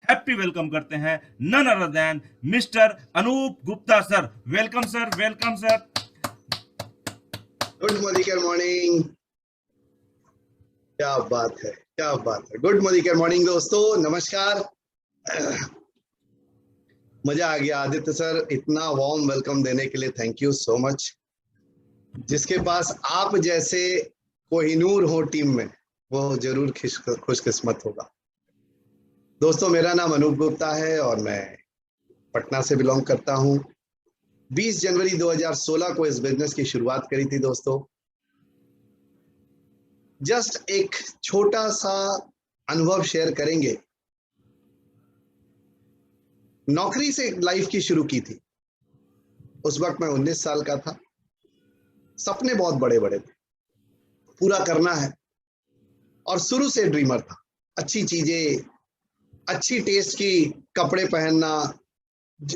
Happy welcome करते हैं none other than mister Anoop Gupta sir. Welcome sir, welcome sir. Good morning morning. क्या बात है, क्या बात है। गुड मॉर्निंग मॉर्निंग दोस्तों, नमस्कार। मजा आ गया आदित्य सर, इतना वार्म वेलकम देने के लिए थैंक यू सो मच। जिसके पास आप जैसे कोहिनूर हो टीम में, वो जरूर खुशकिस्मत होगा। दोस्तों, मेरा नाम अनूप गुप्ता है और मैं पटना से बिलोंग करता हूं। 20 जनवरी 2016 को इस बिजनेस की शुरुआत करी थी दोस्तों। जस्ट एक छोटा सा अनुभव शेयर करेंगे। नौकरी से लाइफ की शुरू की थी। उस वक्त मैं 19 साल का था। सपने बहुत बड़े बड़े थे, पूरा करना है, और शुरू से ड्रीमर था। अच्छी चीजें, अच्छी टेस्ट की कपड़े पहनना,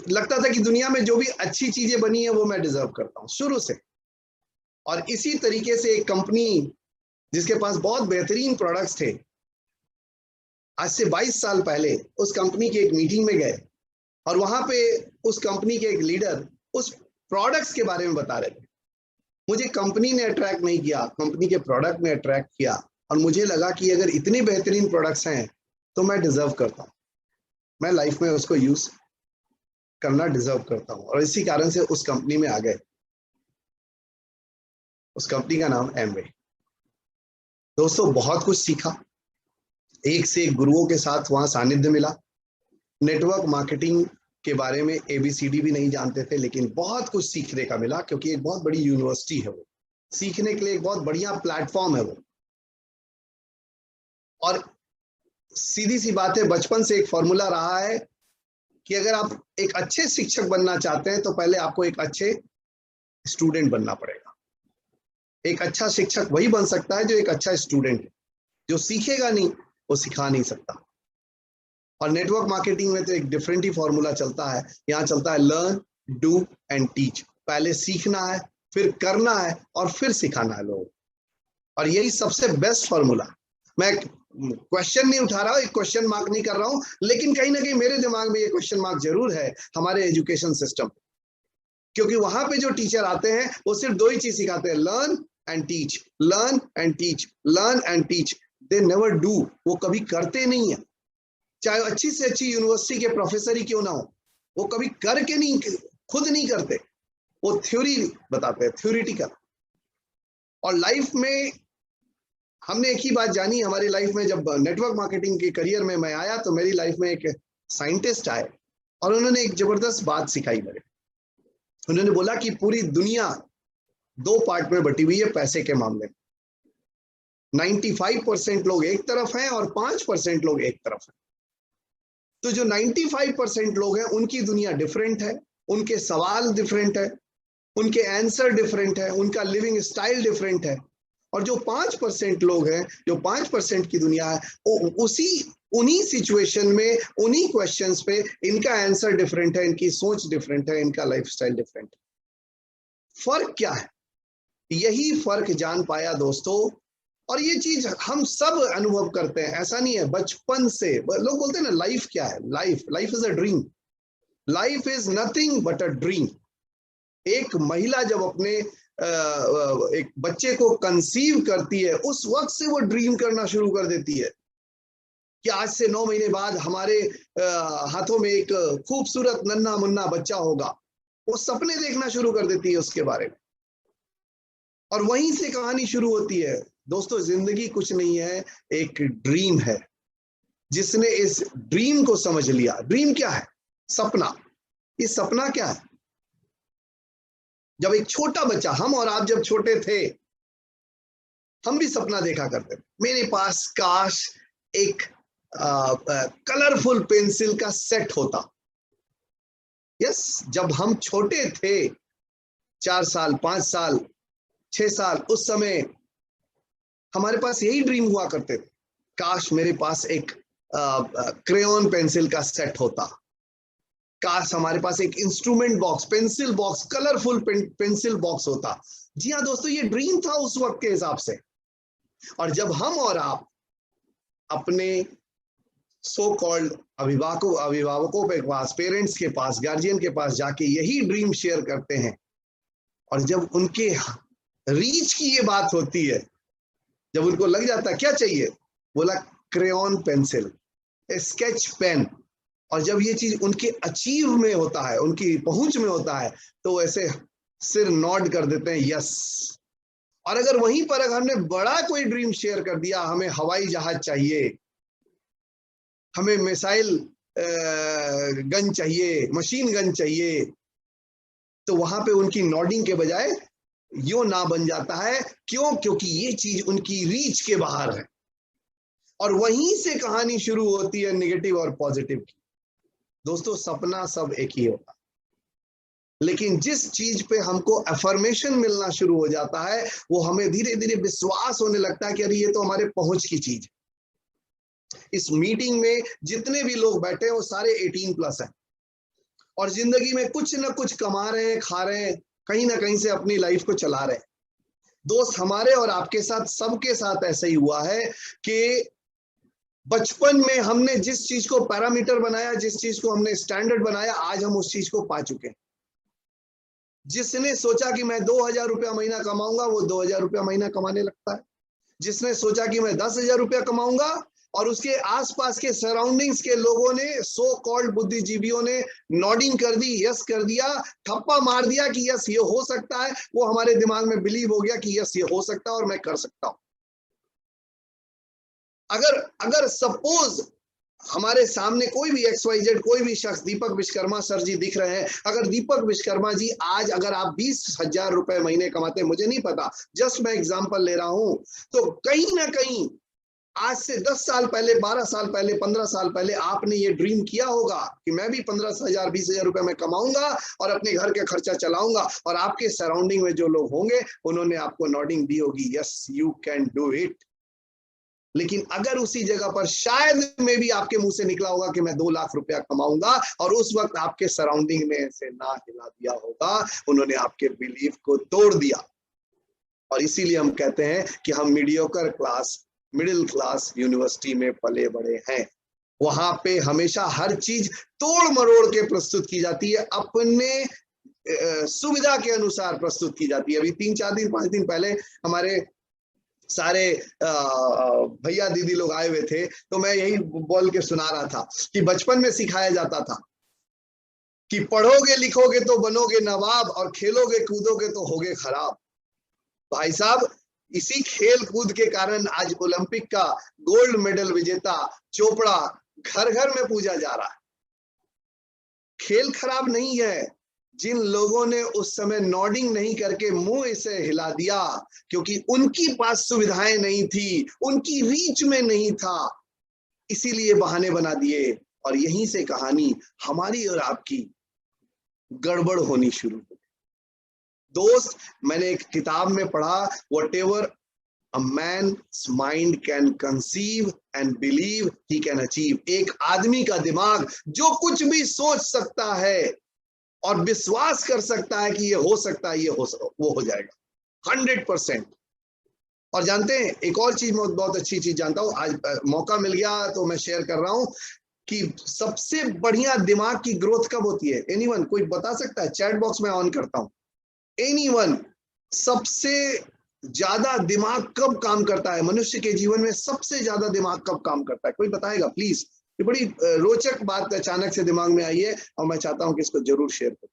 लगता था कि दुनिया में जो भी अच्छी चीजें बनी है वो मैं डिजर्व करता हूं शुरू से। और इसी तरीके से एक कंपनी जिसके पास बहुत बेहतरीन प्रोडक्ट्स थे, आज से 22 साल पहले उस कंपनी की एक मीटिंग में गए और वहां पे उस कंपनी के एक लीडर उस प्रोडक्ट्स के बारे में बता रहे थे। मुझे कंपनी ने अट्रैक्ट नहीं किया, कंपनी के प्रोडक्ट ने अट्रैक्ट किया, और मुझे लगा कि अगर इतने बेहतरीन प्रोडक्ट्स हैं तो मैं डिजर्व करता हूँ, मैं लाइफ में उसको यूज करना डिजर्व करता हूँ। और इसी कारण से उस कंपनी में आ गए। उस कंपनी का नाम एमवे। दोस्तों, बहुत कुछ सीखा, एक से एक गुरुओं के साथ वहां सानिध्य मिला। नेटवर्क मार्केटिंग के बारे में एबीसीडी भी नहीं जानते थे, लेकिन बहुत कुछ सीखने का मिला, क्योंकि एक बहुत बड़ी यूनिवर्सिटी है वो, सीखने के लिए एक बहुत बढ़िया प्लेटफॉर्म है वो। और सीधी सी बात है, बचपन से एक फॉर्मूला रहा है कि अगर आप एक अच्छे शिक्षक बनना चाहते हैं तो पहले आपको एक अच्छे स्टूडेंट बनना पड़ेगा। एक अच्छा शिक्षक वही बन सकता है जो एक अच्छा स्टूडेंट है। जो सीखेगा नहीं वो सिखा नहीं सकता। और नेटवर्क मार्केटिंग में तो एक डिफरेंट ही फॉर्मूला चलता है। यहाँ चलता है लर्न, डू एंड टीच। पहले सीखना है, फिर करना है, और फिर सिखाना है लोगों। और यही सबसे बेस्ट फॉर्मूला। मैं क्वेश्चन नहीं उठा रहा हूँ, एक क्वेश्चन मार्क नहीं कर रहा हूँ, लेकिन कहीं ना कहीं मेरे दिमाग में ये क्वेश्चन मार्क जरूर है हमारे एजुकेशन सिस्टम। क्योंकि वहां पे जो टीचर आते हैं वो सिर्फ दो ही चीज सिखाते हैं, learn and teach, learn and teach, learn and teach. They never do. वो कभी करते नहीं है। चाहे अच्छी से अच्छी यूनिवर्सिटी के प्रोफेसर ही क्यों ना हो, वो कभी करके नहीं, खुद नहीं करते। वो थ्योरी बताते हैं, थ्योरिटिकल। और लाइफ में हमने एक ही बात जानी हमारी लाइफ में, जब नेटवर्क मार्केटिंग के करियर में मैं आया तो मेरी लाइफ में एक साइंटिस्ट आए और उन्होंने एक जबरदस्त बात सिखाई मेरे। उन्होंने बोला कि पूरी दुनिया दो पार्ट में बटी हुई है पैसे के मामले में। 95% लोग एक तरफ हैं और 5% लोग एक तरफ हैं। तो जो 95% लोग हैं उनकी दुनिया डिफरेंट है, उनके सवाल डिफरेंट है, उनके आंसर डिफरेंट है, उनका लिविंग स्टाइल डिफरेंट है। और जो 5% लोग हैं, जो 5% की दुनिया है, उन्हीं सिचुएशन में, उन्हीं क्वेश्चंस पे इनका आंसर डिफरेंट है, इनकी सोच डिफरेंट है, इनका लाइफस्टाइल डिफरेंट है। फर्क क्या है? यही फर्क जान पाया दोस्तों। और ये चीज हम सब अनुभव करते हैं, ऐसा नहीं है। बचपन से लोग बोलते हैं ना, लाइफ क्या है? Life is a dream. Life is nothing but a dream. एक महिला जब अपने एक बच्चे को कंसीव करती है, उस वक्त से वो ड्रीम करना शुरू कर देती है कि आज से 9 महीने बाद हमारे हाथों में एक खूबसूरत नन्हा मुन्ना बच्चा होगा। वो सपने देखना शुरू कर देती है उसके बारे में, और वहीं से कहानी शुरू होती है। दोस्तों, जिंदगी कुछ नहीं है, एक ड्रीम है। जिसने इस ड्रीम को समझ लिया, ड्रीम क्या है? सपना। ये सपना क्या है? जब एक छोटा बच्चा, हम और आप जब छोटे थे, हम भी सपना देखा करते थे। मेरे पास काश एक कलरफुल पेंसिल का सेट होता। यस, जब हम छोटे थे, 4 साल, 5 साल, 6 साल, उस समय हमारे पास यही ड्रीम हुआ करते थे। काश मेरे पास एक क्रेयॉन पेंसिल का सेट होता। काश हमारे पास एक instrument box, pencil box, colourful pencil box होता। जी हाँ दोस्तों, ये ड्रीम था उस वक्त के हिसाब से। और जब हम और आप अपने सो कॉल्ड अभिभावकों के पास, पेरेंट्स के पास, गार्जियन के पास जाके यही ड्रीम शेयर करते हैं। और जब उनके रीच की ये बात होती है, जब उनको लग जाता है क्या चाहिए, बोला क्रेयॉन पेंसिल, स्केच पेन, और जब ये चीज उनके अचीव में होता है, उनकी पहुंच में होता है, तो ऐसे सिर नॉड कर देते हैं यस। और अगर वहीं पर अगर हमने बड़ा कोई ड्रीम शेयर कर दिया, हमें हवाई जहाज चाहिए, हमें मिसाइल गन चाहिए, मशीन गन चाहिए, तो वहां पे उनकी नॉडिंग के बजाय यो ना बन जाता है। क्यों? क्योंकि ये चीज उनकी रीच के बाहर है। और वहीं से कहानी शुरू होती है नेगेटिव और पॉजिटिव की। दोस्तों, सपना सब एक ही होता, लेकिन जिस चीज पे हमको अफर्मेशन मिलना शुरू हो जाता है, वो हमें धीरे धीरे विश्वास होने लगता है कि अरे ये तो हमारे पहुंच की चीज है। इस मीटिंग में जितने भी लोग बैठे हैं वो सारे 18+ हैं और जिंदगी में कुछ ना कुछ कमा रहे हैं, खा रहे हैं, कहीं ना कहीं से अपनी लाइफ को चला रहे हैं। दोस्त, हमारे और आपके साथ, सबके साथ ऐसा ही हुआ है कि बचपन में हमने जिस चीज को पैरामीटर बनाया, जिस चीज को हमने स्टैंडर्ड बनाया, आज हम उस चीज को पा चुके हैं। जिसने सोचा कि मैं 2000 रुपया महीना कमाऊंगा, वो 2000 रुपया महीना कमाने लगता है। जिसने सोचा कि मैं 10,000 रुपया कमाऊंगा, और उसके आसपास के सराउंडिंग्स के लोगों ने, सो कॉल्ड बुद्धिजीवियों ने नॉडिंग कर दी, यस कर दिया, थप्पा मार दिया कि यस ये हो सकता है, वो हमारे दिमाग में बिलीव हो गया कि यस ये हो सकता है और मैं कर सकता हूं। अगर सपोज हमारे सामने कोई भी XYZ, कोई भी शख्स, दीपक विश्वकर्मा सर जी दिख रहे हैं, अगर दीपक विश्वकर्मा जी आज अगर आप 20,000 रुपए महीने कमाते हैं, मुझे नहीं पता, जस्ट मैं एग्जांपल ले रहा हूं, तो कहीं ना कहीं आज से 10 साल पहले, 12 साल पहले, 15 साल पहले आपने ये ड्रीम किया होगा कि मैं भी 15,000, 20,000 रुपए में कमाऊंगा और अपने घर के खर्चा चलाऊंगा, और आपके सराउंडिंग में जो लोग होंगे उन्होंने आपको नॉडिंग दी होगी, yes you can do it. लेकिन अगर उसी जगह पर शायद में भी आपके मुंह से निकला होगा कि मैं 2 लाख रुपया कमाऊंगा, और उस वक्त आपके सराउंडिंग में ऐसे ना हिला दिया होगा, उन्होंने आपके बिलीफ को तोड़ दिया। और इसीलिए हम कहते हैं कि हम mediocre class, middle class university में पले बड़े हैं। वहां पे हमेशा हर चीज तोड़ मरोड़ के प्रस्तुत की जाती है, अपने सुविधा के अनुसार प्रस्तुत की जाती है। अभी 3-4 दिन 5 दिन पहले हमारे सारे भैया दीदी लोग आए हुए थे, तो मैं यही बोल के सुना रहा था कि बचपन में सिखाया जाता था कि पढ़ोगे लिखोगे तो बनोगे नवाब, और खेलोगे कूदोगे तो होगे खराब। भाई साहब, इसी खेल कूद के कारण आज ओलंपिक का गोल्ड मेडल विजेता चोपड़ा घर घर में पूजा जा रहा है। खेल खराब नहीं है, जिन लोगों ने उस समय नॉडिंग नहीं करके मुंह इसे हिला दिया, क्योंकि उनकी पास सुविधाएं नहीं थी, उनकी रीच में नहीं था, इसीलिए बहाने बना दिए, और यहीं से कहानी हमारी और आपकी गड़बड़ होनी शुरू हो गई। दोस्त, मैंने एक किताब में पढ़ा, whatever a man's mind can conceive and believe he can achieve। एक आदमी का दिमाग जो कुछ भी सोच सकता है और विश्वास कर सकता है कि ये हो सकता है, वो हो जाएगा 100%। और जानते हैं, एक और चीज मैं बहुत अच्छी चीज जानता हूं, आज मौका मिल गया तो मैं शेयर कर रहा हूं कि सबसे बढ़िया दिमाग की ग्रोथ कब होती है। एनीवन, कोई बता सकता है? चैट बॉक्स में ऑन करता हूं। एनीवन, सबसे ज्यादा दिमाग कब काम करता है मनुष्य के जीवन में? सबसे ज्यादा दिमाग कब काम करता है? कोई बताएगा प्लीज? ये बड़ी रोचक बात अचानक से दिमाग में आई है और मैं चाहता हूं कि इसको जरूर शेयर करूं।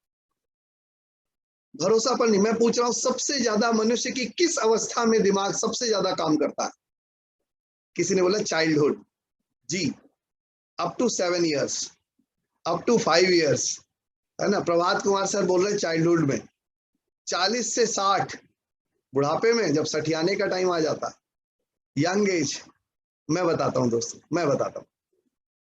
भरोसा पर नहीं, मैं पूछ रहा हूं, सबसे ज्यादा मनुष्य की किस अवस्था में दिमाग सबसे ज्यादा काम करता है? किसी ने बोला चाइल्डहुड। जी, up to 7 years, up to 5 years, है ना। प्रभात कुमार सर बोल रहे चाइल्डहुड में। 40 से 60 बुढ़ापे में, जब सठियाने का टाइम आ जाता, यंग एज। मैं बताता हूं दोस्तों, मैं बताता हूं,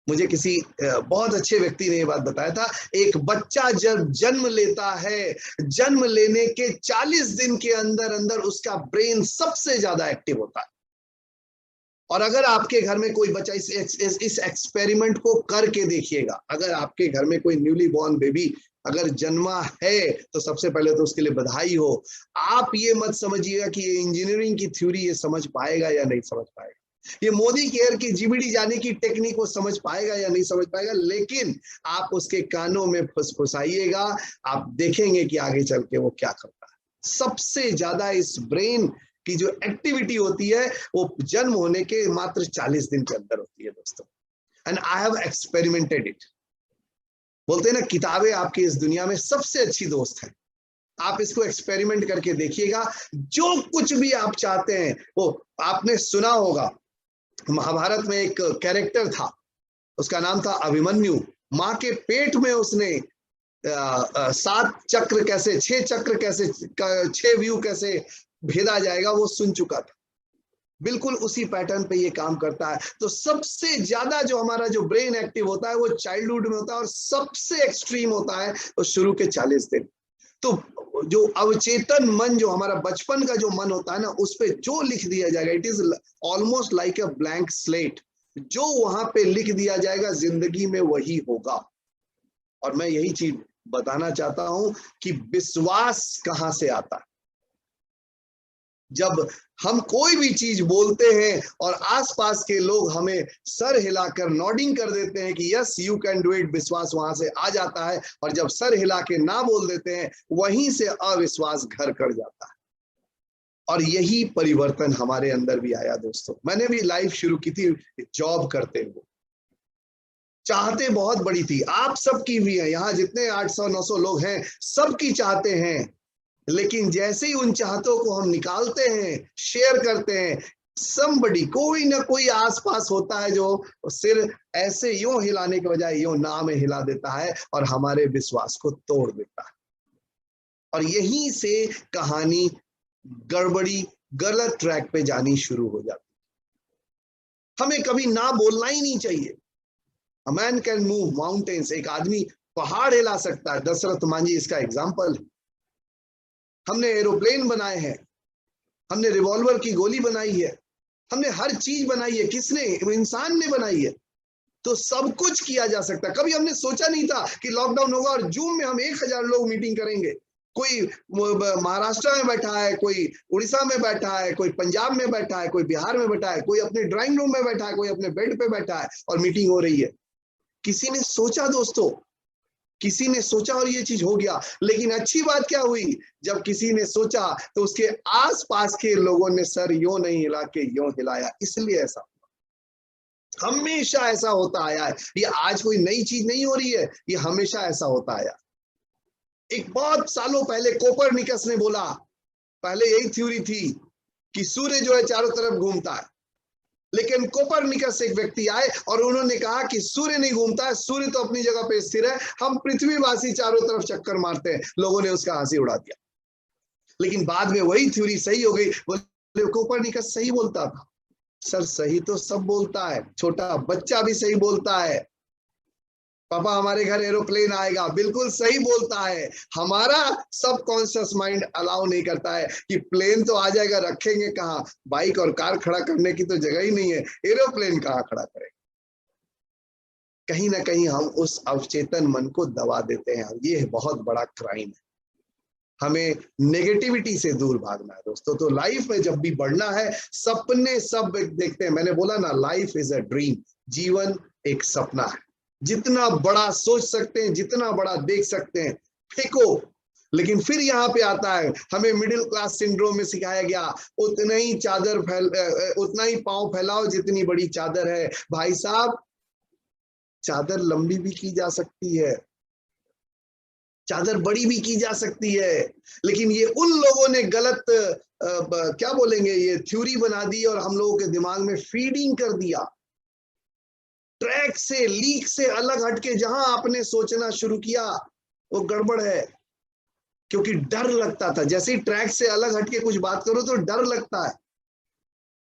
मुझे किसी बहुत अच्छे व्यक्ति ने ये बात बताया था। एक बच्चा जब जन्म लेता है, जन्म लेने के 40 दिन के अंदर अंदर उसका ब्रेन सबसे ज्यादा एक्टिव होता है। और अगर आपके घर में कोई बच्चा, इस एक्सपेरिमेंट को करके देखिएगा, अगर आपके घर में कोई न्यूली बॉर्न बेबी अगर जन्मा है, तो सबसे पहले तो उसके लिए बधाई हो। आप ये मत समझिएगा कि ये इंजीनियरिंग की थ्योरी ये समझ पाएगा या नहीं समझ पाएगा। ये मोदी केयर की जीबीडी जाने की टेक्निक वो समझ पाएगा या नहीं समझ पाएगा, लेकिन आप उसके कानों में फुसफुसाइएगा, आप देखेंगे कि आगे चल के वो क्या करता है। सबसे ज्यादा इस ब्रेन की जो एक्टिविटी होती है वो जन्म होने के मात्र 40 दिन के अंदर होती है दोस्तों। And I have experimented it. बोलते हैं ना, किताबें आपकी इस दुनिया में सबसे अच्छी दोस्त है। आप इसको एक्सपेरिमेंट करके देखिएगा, जो कुछ भी आप चाहते हैं वो, आपने सुना होगा महाभारत में एक कैरेक्टर था, उसका नाम था अभिमन्यु। मां के पेट में उसने 7 चक्र कैसे, 6 चक्र कैसे, 6 व्यू कैसे भेदा जाएगा वो सुन चुका था। बिल्कुल उसी पैटर्न पे ये काम करता है। तो सबसे ज्यादा जो हमारा जो ब्रेन एक्टिव होता है वो चाइल्डहुड में होता है, और सबसे एक्सट्रीम होता है वो शुरू के 40 दिन। तो जो अवचेतन मन, जो हमारा बचपन का जो मन होता है ना, उस पे जो लिख दिया जाएगा, it is almost like a blank slate. जो वहां पे लिख दिया जाएगा जिंदगी में वही होगा। और मैं यही चीज बताना चाहता हूं कि विश्वास कहां से आता है। जब हम कोई भी चीज बोलते हैं और आसपास के लोग हमें सर हिलाकर नॉडिंग कर देते हैं कि yes you can do it, विश्वास वहां से आ जाता है। और जब सर हिला के ना बोल देते हैं, वहीं से अविश्वास घर कर जाता है। और यही परिवर्तन हमारे अंदर भी आया दोस्तों। मैंने भी लाइफ शुरू की थी जॉब करते हुए, चाहते बहुत बड़ी थी, आप सबकी भी है, यहाँ जितने 800-900 लोग हैं सबकी चाहते हैं। लेकिन जैसे ही उन चाहतों को हम निकालते हैं, शेयर करते हैं, somebody, कोई ना कोई आसपास होता है जो सिर ऐसे यूं हिलाने के बजाय यूं ना में हिला देता है और हमारे विश्वास को तोड़ देता है। और यहीं से कहानी गड़बड़ी, गलत ट्रैक पे जानी शुरू हो जाती है। हमें कभी ना बोलना ही नहीं चाहिए। A man can move mountains, एक आदमी पहाड़ हिला सकता है। दशरथ मांझी इसका एग्जाम्पल है। हमने एरोप्लेन बनाए हैं, हमने रिवॉल्वर की गोली बनाई है, हमने हर चीज बनाई है। किसने? इंसान ने बनाई है। तो सब कुछ किया जा सकता है। कभी हमने सोचा नहीं था कि लॉकडाउन होगा और जूम में हम 1000 लोग मीटिंग करेंगे। कोई महाराष्ट्र में बैठा है, कोई उड़ीसा में बैठा है, कोई पंजाब में बैठा है, कोई बिहार में बैठा है, कोई अपने ड्राइंग रूम में बैठा है, कोई अपने बेड पे बैठा है और मीटिंग हो रही है। किसी ने सोचा दोस्तों? किसी ने सोचा और ये चीज हो गया। लेकिन अच्छी बात क्या हुई, जब किसी ने सोचा तो उसके आसपास के लोगों ने सर यूं नहीं हिला के यूं हिलाया, इसलिए ऐसा हुआ। हमेशा ऐसा होता आया है। ये आज कोई नई चीज नहीं हो रही है, ये हमेशा ऐसा होता आया। एक बहुत सालों पहले कोपरनिकस ने बोला, पहले यही थ्योरी थी कि सूर्य जो है चारों तरफ घूमता है, लेकिन कोपरनिकस एक व्यक्ति आए और उन्होंने कहा कि सूर्य नहीं घूमता है, सूर्य तो अपनी जगह पे स्थिर है, हम पृथ्वीवासी चारों तरफ चक्कर मारते हैं। लोगों ने उसका हंसी उड़ा दिया। लेकिन बाद में वही थ्योरी सही हो गई। बोले कोपरनिकस सही बोलता था। सर सही तो सब बोलता है, छोटा बच्चा भी सही बोलता है। पापा हमारे घर एरोप्लेन आएगा, बिल्कुल सही बोलता है। हमारा सबकॉन्शियस माइंड अलाउ नहीं करता है कि प्लेन तो आ जाएगा, रखेंगे कहाँ? बाइक और कार खड़ा करने की तो जगह ही नहीं है, एरोप्लेन कहाँ खड़ा करेंगे? कहीं ना कहीं हम उस अवचेतन मन को दबा देते हैं। ये बहुत बड़ा क्राइम है। हमें नेगेटिविटी से दूर भागना है दोस्तों। तो लाइफ में जब भी बढ़ना है, सपने सब देखते हैं। मैंने बोला ना, लाइफ इज अ ड्रीम, जीवन एक सपना है। जितना बड़ा सोच सकते हैं, जितना बड़ा देख सकते हैं, फेंको। लेकिन फिर यहाँ पे आता है, हमें मिडिल क्लास सिंड्रोम में सिखाया गया, उतना ही चादर उतना ही पांव फैलाओ जितनी बड़ी चादर है। भाई साहब, चादर लंबी भी की जा सकती है, चादर बड़ी भी की जा सकती है। लेकिन ये उन लोगों ने गलत क्या बोलेंगे, ये थ्योरी बना दी और हम लोगों के दिमाग में फीडिंग कर दिया। ट्रैक से, लीक से अलग हटके जहां आपने सोचना शुरू किया वो गड़बड़ है। क्योंकि डर लगता था। जैसे ही ट्रैक से अलग हटके कुछ बात करो तो डर लगता है।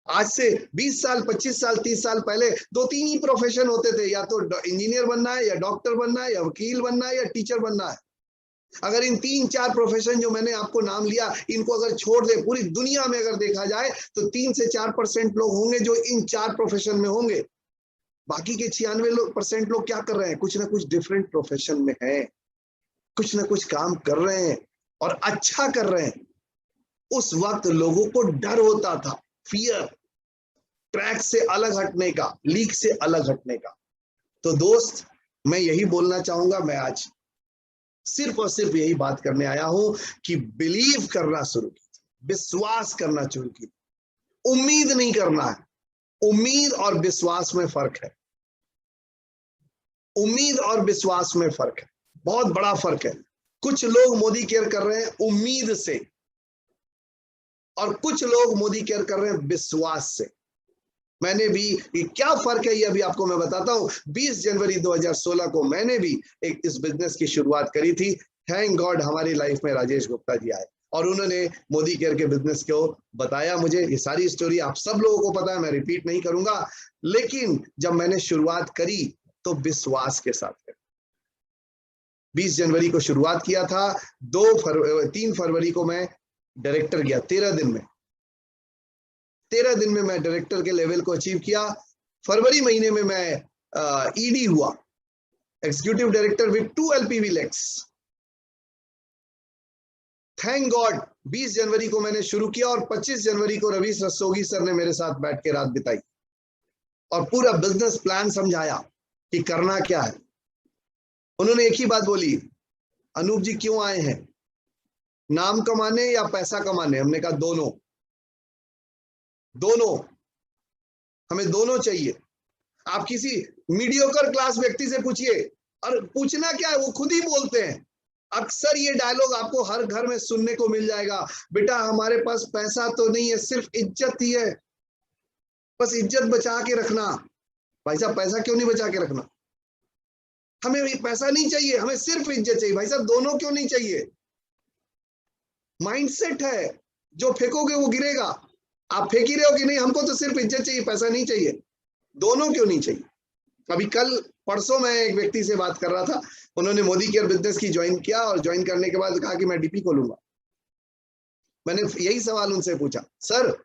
आज से 20 साल, 25 साल, 30 साल पहले 2-3 ही प्रोफेशन होते थे, या तो इंजीनियर बनना है, या डॉक्टर बनना है, या वकील बनना है, या टीचर बनना है। अगर इन 3-4 प्रोफेशन जो मैंने आपको नाम लिया, इनको अगर छोड़ दे, पूरी दुनिया में अगर देखा जाए तो 3 से 4% लोग होंगे जो इन 4 प्रोफेशन में होंगे। बाकी के 96% लोग क्या कर रहे हैं? कुछ ना कुछ डिफरेंट प्रोफेशन में है, कुछ ना कुछ काम कर रहे हैं और अच्छा कर रहे हैं। उस वक्त लोगों को डर होता था, फियर। ट्रैक से अलग हटने का, लीक से अलग हटने का। तो दोस्त, मैं यही बोलना चाहूंगा, मैं आज सिर्फ और सिर्फ यही बात करने आया हूं कि बिलीव करना शुरू कीजिए, विश्वास करना शुरू कीजिए, उम्मीद नहीं करना है। उम्मीद और विश्वास में फर्क है, उम्मीद और विश्वास में फर्क है, बहुत बड़ा फर्क है। कुछ लोग मोदी केयर कर रहे हैं उम्मीद से, और कुछ लोग मोदी केयर कर रहे हैं विश्वास से। मैंने भी, ये क्या फर्क है ये अभी आपको मैं बताता हूं। 20 जनवरी 2016 को मैंने भी एक इस बिजनेस की शुरुआत करी थी। थैंक गॉड हमारी लाइफ में राजेश गुप्ता जी आए और उन्होंने मोदी केयर के बिजनेस को बताया मुझे। ये सारी स्टोरी आप सब लोगों को पता है, मैं रिपीट नहीं करूंगा। लेकिन जब मैंने शुरुआत करी तो विश्वास के साथ करी। 20 जनवरी को शुरुआत किया था, 3 फरवरी को मैं डायरेक्टर गया। 13 दिन में मैं डायरेक्टर के लेवल को अचीव किया। फरवरी महीने में मैं ईडी हुआ, एग्जीक्यूटिव डायरेक्टर विद 2 LPV लेक्स। थैंक गॉड 20 जनवरी को मैंने शुरू किया और 25 जनवरी को रवीश रस्तोगी सर ने मेरे साथ बैठ के रात बिताई और पूरा बिजनेस प्लान समझाया कि करना क्या है। उन्होंने एक ही बात बोली, अनूप जी क्यों आए हैं, नाम कमाने या पैसा कमाने? हमने कहा दोनों, हमें दोनों चाहिए। आप किसी मीडियोकर क्लास व्यक्ति से पूछिए, और पूछना क्या है, वो खुद ही बोलते हैं। अक्सर ये डायलॉग आपको हर घर में सुनने को मिल जाएगा, बेटा हमारे पास पैसा तो नहीं है, सिर्फ इज्जत ही है, बस इज्जत बचा के रखना। भाई साहब पैसा क्यों नहीं बचा के रखना? हमें पैसा नहीं चाहिए, हमें सिर्फ इज्जत चाहिए। भाई साहब दोनों क्यों नहीं चाहिए? माइंडसेट है, जो फेंकोगे वो गिरेगा। आप फेंक ही रहे हो कि नहीं, हमको तो सिर्फ इज्जत चाहिए, पैसा नहीं चाहिए। दोनों क्यों नहीं चाहिए? अभी कल परसों मैं एक व्यक्ति से बात कर रहा था, उन्होंने मोदी केयर बिजनेस की ज्वाइन किया और ज्वाइन करने के बाद कहा कि मैं डीपी खोलूंगा। मैंने यही सवाल उनसे पूछा, सर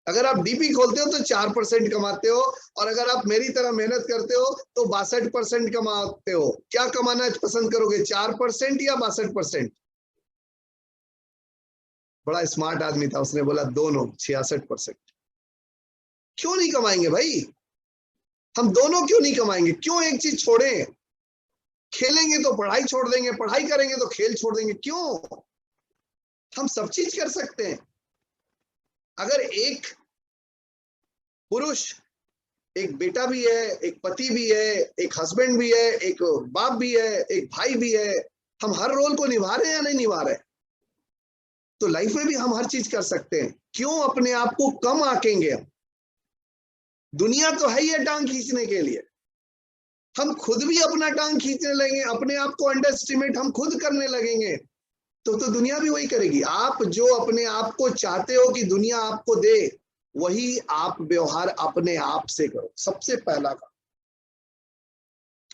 अगर आप डीपी खोलते हो तो 4% कमाते हो, और अगर आप मेरी तरह मेहनत करते हो तो 62% कमाते हो, क्या कमाना पसंद करोगे, 4% या 62%? बड़ा स्मार्ट आदमी था, उसने बोला दोनों, 66%। क्यों नहीं कमाएंगे भाई? हम दोनों क्यों नहीं कमाएंगे? क्यों एक चीज छोड़ें? खेलेंगे तो पढ़ाई छोड़ देंगे, पढ़ाई करेंगे तो खेल छोड़ देंगे, क्यों? हम सब चीज कर सकते हैं। अगर एक पुरुष, एक बेटा भी है, एक पति भी है, एक हस्बैंड भी है, एक बाप भी है, एक भाई भी है, हम हर रोल को निभा रहे हैं या नहीं निभा रहे? तो लाइफ में भी हम हर चीज कर सकते हैं। क्यों अपने आप को कम आंकेंगे हम? दुनिया तो है ही टांग खींचने के लिए। हम खुद भी अपना टांग खींचने लगेंगे, अपने आप को अंडर एस्टिमेट हम खुद करने लगेंगे, तो दुनिया भी वही करेगी। आप जो अपने आप को चाहते हो कि दुनिया आपको दे, वही आप व्यवहार अपने आप से करो। सबसे पहला काम,